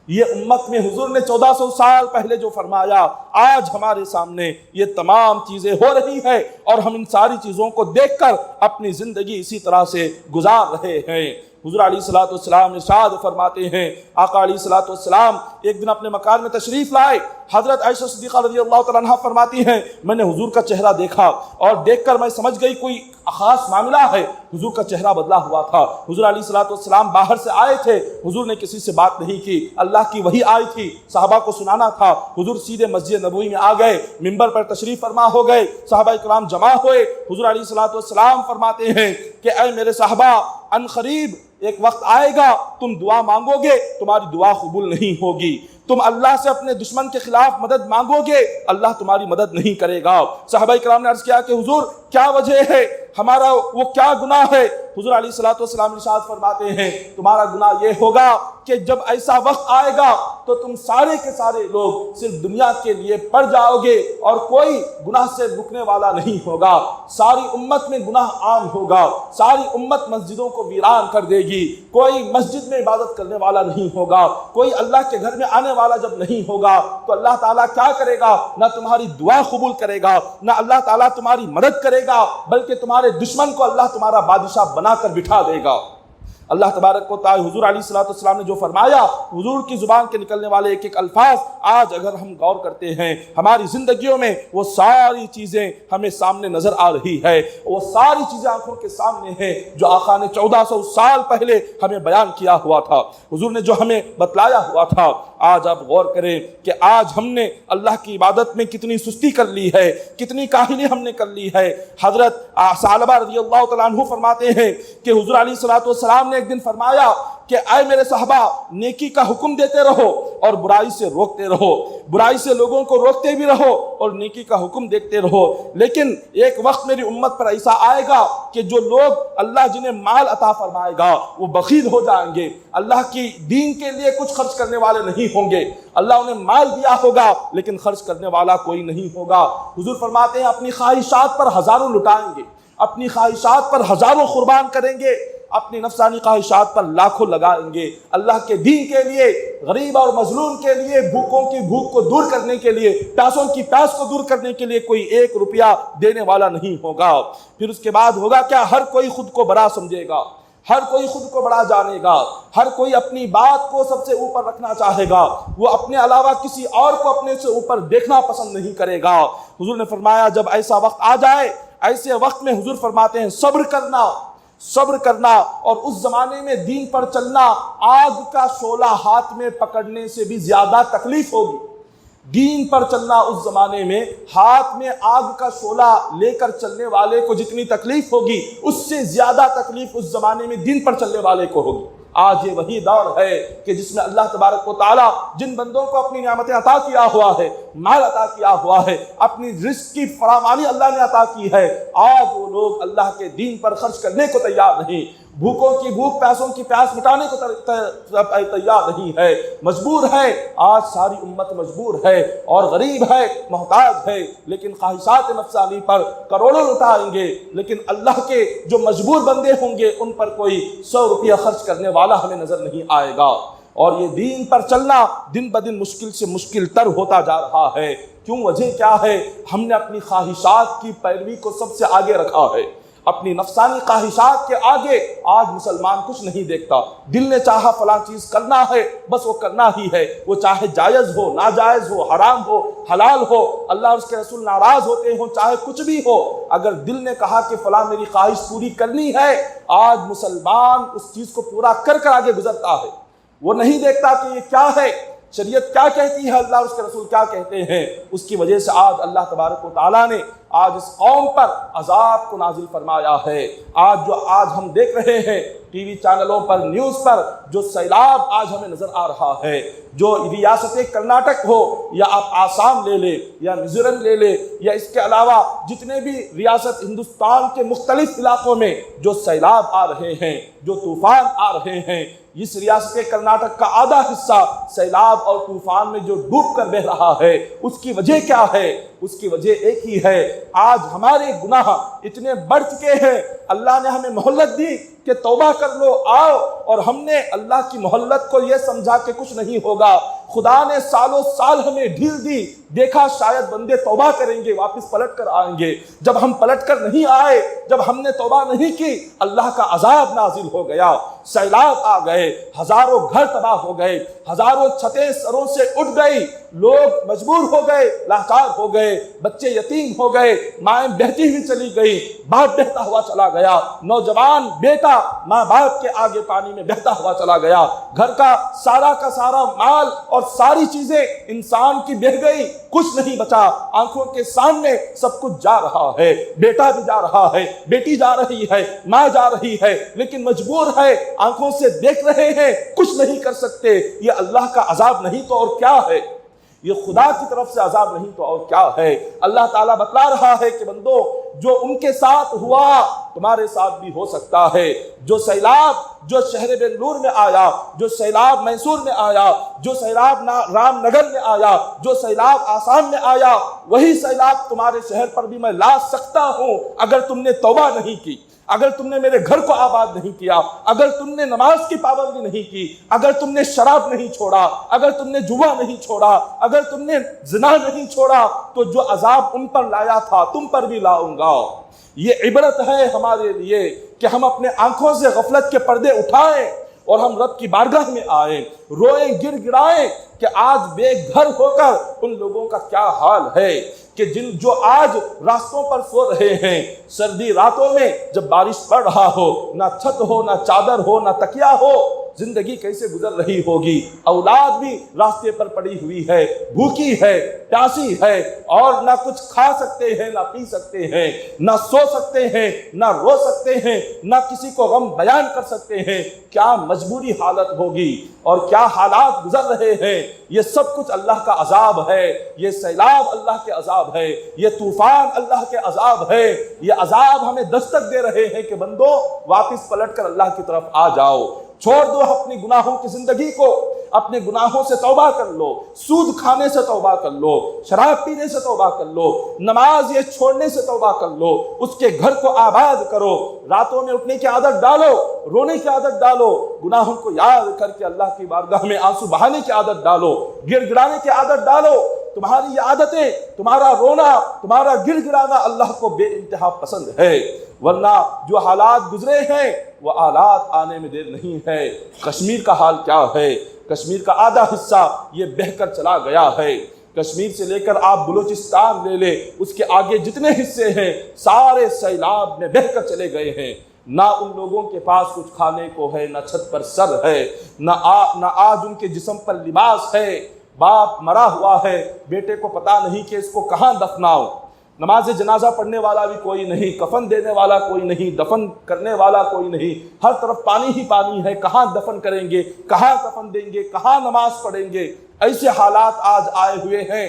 یہ امت میں حضور نے 1400 سال پہلے جو فرمایا، آج ہمارے سامنے یہ تمام چیزیں ہو رہی ہیں، اور ہم ان ساری چیزوں کو دیکھ کر اپنی زندگی اسی طرح سے گزار رہے ہیں۔ حضور علیہ الصلوۃ والسلام ارشاد فرماتے ہیں، آقا علیہ الصلوۃ والسلام ایک دن اپنے مکان میں تشریف لائے، حضرت عائشہ صدیقہ رضی اللہ تعالیٰ عنہا فرماتی ہیں میں نے حضور کا چہرہ دیکھا اور دیکھ کر میں سمجھ گئی کوئی خاص معاملہ ہے، حضور کا چہرہ بدلا ہوا تھا۔ حضور علیہ الصلوۃ والسلام باہر سے آئے تھے، حضور نے کسی سے بات نہیں کی، اللہ کی وحی آئی تھی، صحابہ کو سنانا تھا، حضور سیدھے مسجد نبوی میں آ گئے، منبر پر تشریف فرما ہو گئے، صحابہ کرام جمع ہوئے، حضور علیہ الصلوۃ والسلام فرماتے ہیں کہ اے میرے صحابہ، ان قریب ایک وقت آئے گا تم دعا مانگو گے، تمہاری دعا قبول نہیں ہوگی، تم اللہ سے اپنے دشمن کے خلاف مدد مانگو گے، اللہ تمہاری مدد نہیں کرے گا۔ صحابہ کرام نے عرض کیا کہ حضور کیا وجہ ہے, ہمارا وہ کیا گناہ ہے. حضور علیہ الصلوۃ والسلام ارشاد فرماتے ہیں تمہارا گناہ یہ ہوگا کہ جب ایسا وقت آئے گا تو تم سارے کے سارے لوگ صرف دنیا کے لیے پڑ جاؤ گے اور کوئی گناہ سے رکنے والا نہیں ہوگا. ساری امت میں گناہ عام ہوگا, ساری امت مسجدوں کو ویران کر دے گی, کوئی مسجد میں عبادت کرنے والا نہیں ہوگا, کوئی اللہ کے گھر میں آنے والا جب نہیں ہوگا تو اللہ تعالیٰ کیا کرے گا, نہ تمہاری دعا قبول کرے گا, نہ اللہ تعالیٰ تمہاری مدد کرے گا, بلکہ تمہارے دشمن کو اللہ تمہارا بادشاہ بنا کر بٹھا دے گا. اللہ تبارک و تعالی حضور علیہ الصلوۃ والسلام نے جو فرمایا, حضور کی زبان کے نکلنے والے ایک ایک الفاظ آج اگر ہم غور کرتے ہیں ہماری زندگیوں میں وہ ساری چیزیں ہمیں سامنے نظر آ رہی ہے, وہ ساری چیزیں آنکھوں کے سامنے ہیں جو آقا نے 1400 سال پہلے ہمیں بیان کیا ہوا تھا, حضور نے جو ہمیں بتلایا ہوا تھا. آج آپ غور کریں کہ آج ہم نے اللہ کی عبادت میں کتنی سستی کر لی ہے, کتنی کاہلی ہم نے کر لی ہے. حضرت ثعلبہ رضی اللہ تعالیٰ عنہ فرماتے ہیں کہ حضور علیہ الصلوۃ والسلام نے ایک دن فرمایا کہ اے میرے صحابہ, نیکی کا حکم دیتے رہو اور برائی سے روکتے رہو, برائی سے لوگوں کو روکتے بھی رہو اور نیکی کا حکم دیتے رہو. لیکن ایک وقت میری امت پر ایسا آئے گا کہ جو لوگ اللہ جنہیں مال عطا فرمائے گا وہ بخیل ہو جائیں گے, اللہ کی دین کے لیے کچھ خرچ کرنے والے نہیں ہوں گے. اللہ انہیں مال دیا ہوگا لیکن خرچ کرنے والا کوئی نہیں ہوگا. حضور فرماتے ہیں اپنی خواہشات پر ہزاروں لٹائیں گے, اپنی خواہشات پر ہزاروں قربان کریں گے, اپنی نفسانی خواہشات پر لاکھوں لگائیں گے. اللہ کے دین کے لیے, غریب اور مظلوم کے لیے, بھوکوں کی بھوک کو دور کرنے کے لیے, پیاسوں کی پیاس کو دور کرنے کے لیے کوئی 1 روپیہ دینے والا نہیں ہوگا. پھر اس کے بعد ہوگا کیا, ہر کوئی خود کو بڑا سمجھے گا, ہر کوئی خود کو بڑا جانے گا, ہر کوئی اپنی بات کو سب سے اوپر رکھنا چاہے گا, وہ اپنے علاوہ کسی اور کو اپنے سے اوپر دیکھنا پسند نہیں کرے گا. حضور نے فرمایا جب ایسا وقت آ جائے, ایسے وقت میں حضور فرماتے ہیں صبر کرنا, صبر کرنا. اور اس زمانے میں دین پر چلنا آگ کا شعلہ ہاتھ میں پکڑنے سے بھی زیادہ تکلیف ہوگی. دین پر چلنا اس زمانے میں ہاتھ میں آگ کا شعلہ لے کر چلنے والے کو جتنی تکلیف ہوگی اس سے زیادہ تکلیف اس زمانے میں دین پر چلنے والے کو ہوگی. آج یہ وہی دور ہے کہ جس میں اللہ تبارک و تعالیٰ جن بندوں کو اپنی نعمتیں عطا کیا ہوا ہے, مال عطا کیا ہوا ہے, اپنی رزق کی فراوانی اللہ نے عطا کی ہے, آج وہ لوگ اللہ کے دین پر خرچ کرنے کو تیار نہیں, بھوکوں کی بھوک, پیاسوں کی پیاس مٹانے کو تیار نہیں ہے, مجبور ہے. آج ساری امت مجبور ہے اور غریب ہے, محتاج ہے, لیکن خواہشات نفسانی پر کروڑوں لٹائیں گے, لیکن اللہ کے جو مجبور بندے ہوں گے ان پر کوئی 100 روپیہ خرچ کرنے والا ہمیں نظر نہیں آئے گا. اور یہ دین پر چلنا دن بدن مشکل سے مشکل تر ہوتا جا رہا ہے. کیوں, وجہ کیا ہے, ہم نے اپنی خواہشات کی پیروی کو سب سے آگے رکھا ہے. اپنی نفسانی خواہشات کے آگے آج مسلمان کچھ نہیں دیکھتا. دل نے چاہا فلاں چیز کرنا ہے, بس وہ کرنا ہی ہے, وہ چاہے جائز ہو, ناجائز ہو, حرام ہو, حلال ہو, اللہ اور اس کے رسول ناراض ہوتے ہوں, چاہے کچھ بھی ہو, اگر دل نے کہا کہ فلاں میری خواہش پوری کرنی ہے, آج مسلمان اس چیز کو پورا کر کر آگے گزرتا ہے. وہ نہیں دیکھتا کہ یہ کیا ہے, شریعت کیا کہتی ہے, اللہ اور اس کے رسول کیا کہتے ہیں. اس کی وجہ سے آج اللہ تبارک و تعالیٰ نے آج اس قوم پر عذاب کو نازل فرمایا ہے. آج ہم دیکھ رہے ہیں ٹی وی چینلوں پر, نیوز پر, جو سیلاب آج ہمیں نظر آ رہا ہے, جو ریاست کرناٹک ہو یا آپ آسام لے لیں یا میزورم لے لیں یا اس کے علاوہ جتنے بھی ریاست ہندوستان کے مختلف علاقوں میں جو سیلاب آ رہے ہیں, جو طوفان آ رہے ہیں, اس ریاست کرناٹک کا آدھا حصہ سیلاب اور طوفان میں جو ڈوب کر بہ رہا ہے, اس کی وجہ کیا ہے؟ اس کی وجہ ایک ہی ہے, آج ہمارے گناہ اتنے بڑھ چکے ہیں. اللہ نے ہمیں مہلت دی کہ توبہ کر لو, آؤ, اور ہم نے اللہ کی مہلت کو یہ سمجھا کہ کچھ نہیں ہوگا. خدا نے سالوں سال ہمیں ڈھیل دی, دیکھا شاید بندے توبہ کریں گے, واپس پلٹ کر آئیں گے. جب ہم پلٹ کر نہیں آئے, جب ہم نے توبہ نہیں کی, اللہ کا عذاب نازل ہو گیا, سیلاب آ گئے, ہزاروں گھر تباہ ہو گئے, ہزاروں چھتیں سروں سے اٹھ گئی, لوگ مجبور ہو گئے, لاچار ہو گئے, بچے یتیم ہو گئے, مائیں بہتی ہوئی چلی گئی, باپ بہتا ہوا چلا گیا, نوجوان بیٹا ماں باپ کے آگے پانی میں بہتا ہوا چلا گیا, گھر کا سارا مال اور ساری چیزیں انسان کی بہہ گئی, کچھ نہیں بچا. آنکھوں کے سامنے سب کچھ جا رہا ہے, بیٹا بھی جا رہا ہے, بیٹی جا رہی ہے, ماں جا رہی ہے, لیکن مجبور ہے, آنکھوں سے دیکھ رہے ہیں, کچھ نہیں کر سکتے. یہ اللہ کا عذاب نہیں تو اور کیا ہے؟ یہ خدا کی طرف سے عذاب نہیں تو اور کیا ہے۔ اللہ تعالیٰ بتلا رہا ہے کہ بندو جو ان کے ساتھ ہوا تمہارے ساتھ بھی ہو سکتا ہے۔ جو سیلاب جو شہر بنگلور میں آیا، جو سیلاب میسور میں آیا، جو سیلاب رام نگر میں آیا، جو سیلاب آسام میں آیا، وہی سیلاب تمہارے شہر پر بھی میں لا سکتا ہوں اگر تم نے توبہ نہیں کی، اگر تم نے میرے گھر کو آباد نہیں کیا، اگر تم نے نماز کی پابندی نہیں کی، اگر تم نے شراب نہیں چھوڑا، اگر تم نے جوا نہیں چھوڑا، اگر تم نے زنا نہیں چھوڑا، تو جو عذاب ان پر لایا تھا تم پر بھی لاؤں گا۔ یہ عبرت ہے ہمارے لیے کہ ہم اپنے آنکھوں سے غفلت کے پردے اٹھائیں اور ہم رب کی بارگاہ میں آئیں، روئیں گڑ گڑائیں کہ آج بے گھر ہو کر ان لوگوں کا کیا حال ہے کہ جو آج راستوں پر سو رہے ہیں، سردی راتوں میں جب بارش پڑ رہا ہو، نہ چھت ہو، نہ چادر ہو، نہ تکیا ہو، زندگی کیسے گزر رہی ہوگی۔ اولاد بھی راستے پر پڑی ہوئی ہے، بھوکی ہے، پیاسی ہے، اور نہ کچھ کھا سکتے ہیں، نہ پی سکتے ہیں، نہ سو سکتے ہیں، نہ رو سکتے ہیں، نہ کسی کو غم بیان کر سکتے ہیں۔ کیا مجبوری حالت ہوگی اور کیا حالات گزر رہے ہیں۔ یہ سب کچھ اللہ کا عذاب ہے، یہ سیلاب اللہ کے عذاب ہے، یہ طوفان اللہ کے عذاب ہے۔ یہ عذاب ہمیں دستک دے رہے ہیں کہ بندو واپس پلٹ کر اللہ کی طرف آ جاؤ، چھوڑ دو اپنی گناہوں کی زندگی کو، اپنے گناہوں سے توبہ کر لو، سود کھانے سے توبہ کر لو، شراب پینے سے توبہ کر لو، نماز یہ چھوڑنے سے توبہ کر لو، اس کے گھر کو آباد کرو، راتوں میں اٹھنے کی عادت ڈالو، رونے کی عادت ڈالو، گناہوں کو یاد کر کے اللہ کی بارگاہ میں آنسو بہانے کی عادت ڈالو، گڑ گڑانے کی عادت ڈالو۔ تمہاری یہ عادتیں، تمہارا رونا، تمہارا گڑ گڑانا اللہ کو بے انتہا پسند ہے، ورنہ جو حالات گزرے ہیں وہ حالات آنے میں دیر نہیں ہے۔ کشمیر کا حال کیا ہے؟ کشمیر کا آدھا حصہ یہ بہہ کر چلا گیا ہے۔ کشمیر سے لے کر آپ بلوچستان لے لیں، اس کے آگے جتنے حصے ہیں سارے سیلاب میں بہہ کر چلے گئے ہیں۔ نہ ان لوگوں کے پاس کچھ کھانے کو ہے، نہ چھت پر سر ہے، نہ آج ان کے جسم پر لباس ہے۔ باپ مرا ہوا ہے، بیٹے کو پتا نہیں کہ اس کو کہاں دفناؤ، نماز جنازہ پڑھنے والا بھی کوئی نہیں، کفن دینے والا کوئی نہیں، دفن کرنے والا کوئی نہیں، ہر طرف پانی ہی پانی ہے، کہاں دفن کریں گے، کہاں کفن دیں گے، کہاں نماز پڑھیں گے۔ ایسے حالات آج آئے ہوئے ہیں۔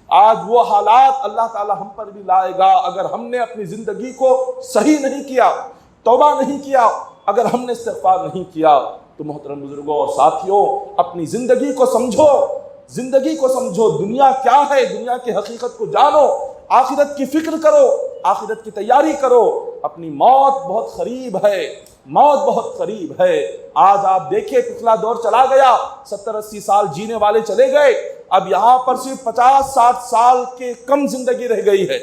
آج وہ حالات اللہ تعالی ہم پر بھی لائے گا اگر ہم نے اپنی زندگی کو صحیح نہیں کیا، توبہ نہیں کیا، اگر ہم نے استغفار نہیں کیا۔ تو محترم بزرگوں اور ساتھیوں، اپنی زندگی کو سمجھو، زندگی کو سمجھو، دنیا کیا ہے، دنیا کی حقیقت کو جانو، آخرت کی فکر کرو، آخرت کی تیاری کرو۔ اپنی موت بہت قریب ہے، موت بہت قریب ہے۔ آج آپ دیکھیں پچھلا دور چلا گیا، 70-80 سال جینے والے چلے گئے، اب یہاں پر صرف 50-60 سال کے کم زندگی رہ گئی ہے۔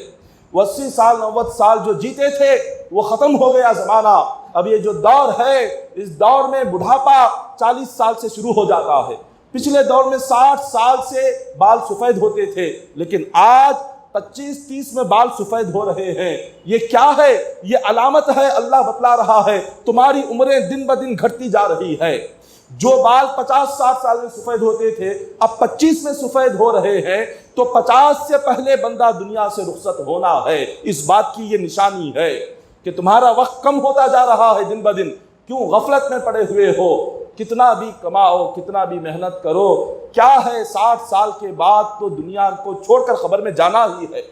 وہ 80 سال 90 سال جو جیتے تھے وہ ختم ہو گیا زمانہ۔ اب یہ جو دور ہے، اس دور میں بڑھاپا 40 سال سے شروع ہو جاتا ہے۔ پچھلے دور میں 60 سال سے بال سفید ہوتے تھے، لیکن آج 25-30 میں بال سفید ہو رہے ہیں۔ یہ کیا ہے؟ یہ علامت ہے، اللہ بتلا رہا ہے تمہاری عمریں دن بدن گھٹتی جا رہی ہے۔ جو بال 50-60 سال میں سفید ہوتے تھے اب 25 میں سفید ہو رہے ہیں، تو 50 سے پہلے بندہ دنیا سے رخصت ہونا ہے۔ اس بات کی یہ نشانی ہے کہ تمہارا وقت کم ہوتا جا رہا ہے دن بدن۔ کیوں غفلت میں پڑے ہوئے ہو؟ کتنا بھی کماؤ، کتنا بھی محنت کرو، کیا ہے 60 سال کے بعد تو دنیا کو چھوڑ کر قبر میں جانا ہی ہے،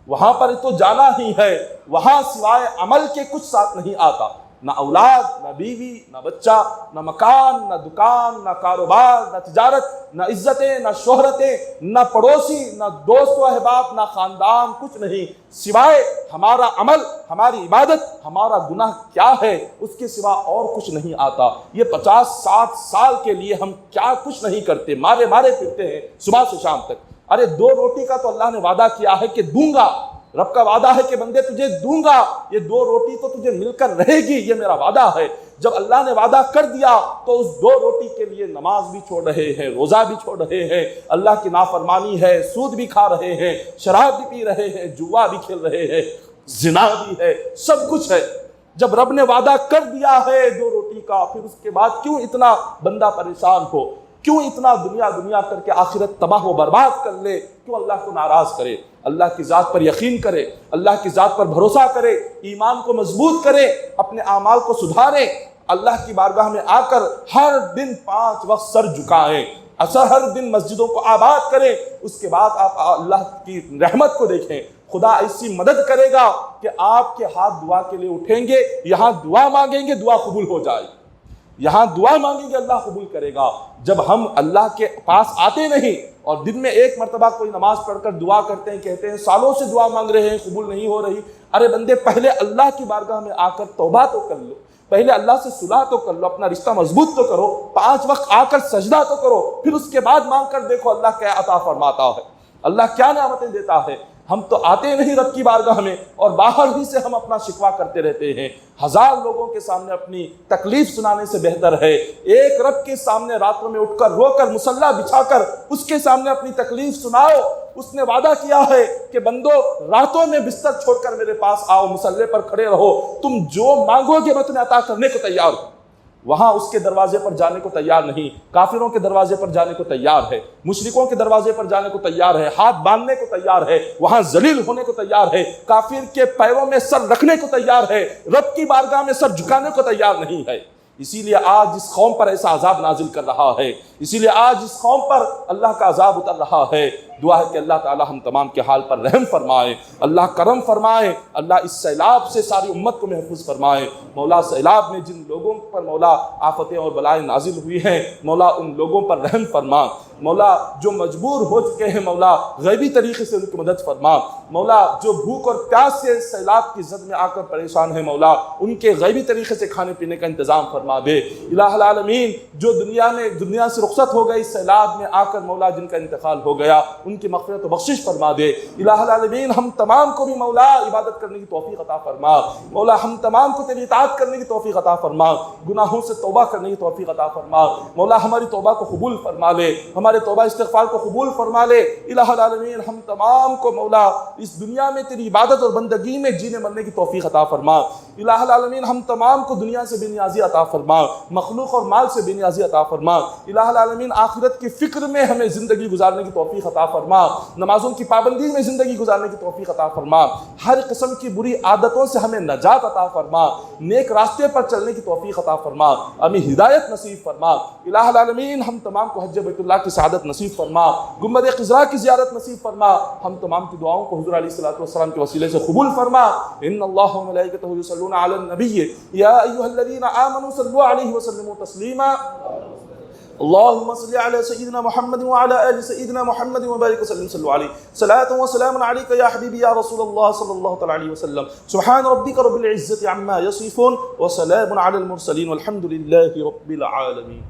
وہاں پر تو جانا ہی ہے۔ وہاں سوائے عمل کے کچھ ساتھ نہیں آتا، نہ اولاد، نہ بیوی، نہ بچہ، نہ مکان، نہ دکان، نہ کاروبار، نہ تجارت، نہ عزتیں، نہ شہرتیں، نہ پڑوسی، نہ دوست و احباب، نہ خاندان، کچھ نہیں سوائے ہمارا عمل، ہماری عبادت، ہمارا گناہ کیا ہے، اس کے سوا اور کچھ نہیں آتا۔ یہ 50-60 سال کے لیے ہم کیا کچھ نہیں کرتے، مارے پھرتے ہیں صبح سے شام تک۔ ارے 2 روٹی کا تو اللہ نے وعدہ کیا ہے کہ دوں گا، رب کا وعدہ ہے کہ بندے تجھے دوں گا، یہ 2 روٹی تو تجھے مل کر رہے گی، یہ میرا وعدہ ہے۔ جب اللہ نے وعدہ کر دیا تو اس 2 روٹی کے لیے نماز بھی چھوڑ رہے ہیں، روزہ بھی چھوڑ رہے ہیں، اللہ کی نافرمانی ہے، سود بھی کھا رہے ہیں، شراب بھی پی رہے ہیں، جوا بھی کھیل رہے ہیں، زنا بھی ہے، سب کچھ ہے۔ جب رب نے وعدہ کر دیا ہے 2 روٹی کا، پھر اس کے بعد کیوں اتنا بندہ پریشان ہو، کیوں اتنا دنیا کر کے آخرت تباہ و برباد کر لے، کیوں اللہ کو ناراض کرے؟ اللہ کی ذات پر یقین کرے، اللہ کی ذات پر بھروسہ کرے، ایمان کو مضبوط کرے، اپنے اعمال کو سدھارے، اللہ کی بارگاہ میں آ کر ہر دن 5 وقت سر جھکائیں۔ ہر دن مسجدوں کو آباد کریں، اس کے بعد آپ اللہ کی رحمت کو دیکھیں، خدا ایسی مدد کرے گا کہ آپ کے ہاتھ دعا کے لیے اٹھیں گے، یہاں دعا مانگیں گے دعا قبول ہو جائے گی، یہاں دعا مانگیں گے اللہ قبول کرے گا۔ جب ہم اللہ کے پاس آتے نہیں اور دن میں ایک مرتبہ کوئی نماز پڑھ کر دعا کرتے ہیں، کہتے ہیں سالوں سے دعا مانگ رہے ہیں قبول نہیں ہو رہی، ارے بندے پہلے اللہ کی بارگاہ میں آ کر توبہ تو کر لو، پہلے اللہ سے صلح تو کر لو، اپنا رشتہ مضبوط تو کرو، 5 وقت آ کر سجدہ تو کرو، پھر اس کے بعد مانگ کر دیکھو اللہ کیا عطا فرماتا ہے، اللہ کیا نعمتیں دیتا ہے۔ ہم تو آتے نہیں رب کی بارگاہ میں اور باہر ہی سے ہم اپنا شکوہ کرتے رہتے ہیں۔ 1000 لوگوں کے سامنے اپنی تکلیف سنانے سے بہتر ہے ایک رب کے سامنے راتوں میں اٹھ کر رو کر مصلی بچھا کر اس کے سامنے اپنی تکلیف سناؤ۔ اس نے وعدہ کیا ہے کہ بندو راتوں میں بستر چھوڑ کر میرے پاس آؤ، مصلی پر کھڑے رہو، تم جو مانگو گے میں تمہیں عطا کرنے کو تیار ہوں۔ وہاں اس کے دروازے پر جانے کو تیار نہیں، کافروں کے دروازے پر جانے کو تیار ہے، مشرکوں کے دروازے پر جانے کو تیار ہے، ہاتھ باندھنے کو تیار ہے، وہاں ذلیل ہونے کو تیار ہے، کافر کے پیروں میں سر رکھنے کو تیار ہے، رب کی بارگاہ میں سر جھکانے کو تیار نہیں ہے۔ اسی لیے آج اس قوم پر ایسا عذاب نازل کر رہا ہے، اسی لیے آج اس قوم پر اللہ کا عذاب اتر رہا ہے۔ دعا ہے کہ اللہ تعالی ہم تمام کے حال پر رحم فرمائے، اللہ کرم فرمائے، اللہ اس سیلاب سے ساری امت کو محفوظ فرمائے۔ مولا سیلاب میں جن لوگوں پر مولا آفتیں اور بلائیں نازل ہوئی ہیں، مولا ان لوگوں پر رحم فرما، مولا جو مجبور ہو چکے ہیں مولا غیبی طریقے سے ان کی مدد فرما، مولا جو بھوک اور پیاس سے سیلاب کی زد میں آ کر پریشان ہیں مولا ان کے غیبی طریقے سے کھانے پینے کا انتظام فرما دے۔ الہ العالمین جو دنیا سے رخصت ہو گئی سیلاب میں آ کر مولا جن کا انتقال ہو گیا ان کی مغفرت و بخشش فرما دے۔ الہ العالمین ہم تمام کو بھی مولا عبادت کرنے کی توفیق عطا فرما، مولا ہم تمام کو تیری اطاعت کرنے کی توفیق عطا فرما، گناہوں سے توبہ کرنے کی توفیق عطا فرما، مولا ہماری توبہ کو قبول فرما لے، ہمارے توبہ استغفار کو قبول فرما لے۔ الہ العالمین ہم تمام کو مولا اس دنیا میں تیری عبادت اور بندگی میں جینے مرنے کی توفیق عطا فرما۔ الہ العالمین ہم تمام کو دنیا سے بے نیازی عطا فرما، مخلوق اور مال سے بے نیازی عطا فرما۔ الہ العالمین آخرت کی فکر میں ہمیں زندگی گزارنے کی توفیق عطا فرما، نمازوں کی پابندی میں زندگی گزارنے کی توفیق عطا فرما، ہر قسم کی بری عادتوں سے ہمیں نجات عطا فرما، نیک راستے پر چلنے کی توفیق عطا فرما، ہمیں ہدایت نصیب فرما۔ الہ العالمین ہم تمام کو حج بیت اللہ کی سعادت نصیب فرما، گنبد خضرا کی زیارت نصیب فرما، ہم تمام کی دعاؤں کو حضور علیہ الصلوۃ والسلام کے وسیلے سے قبول فرما۔ ان اللہ وملائکتہ یصلون علی النبی یا ایھا الذین آمنوا صلوا علیہ وسلموا تسلیما۔ اللهم صل على سيدنا محمد وعلى آل سيدنا محمد وبارك وسلم صلوا عليه صلاة وسلام عليك يا حبيبي يا رسول الله صلى الله تعالى عليه وسلم سبحان ربك رب العزة عما يصفون وسلام على المرسلين والحمد لله رب العالمين۔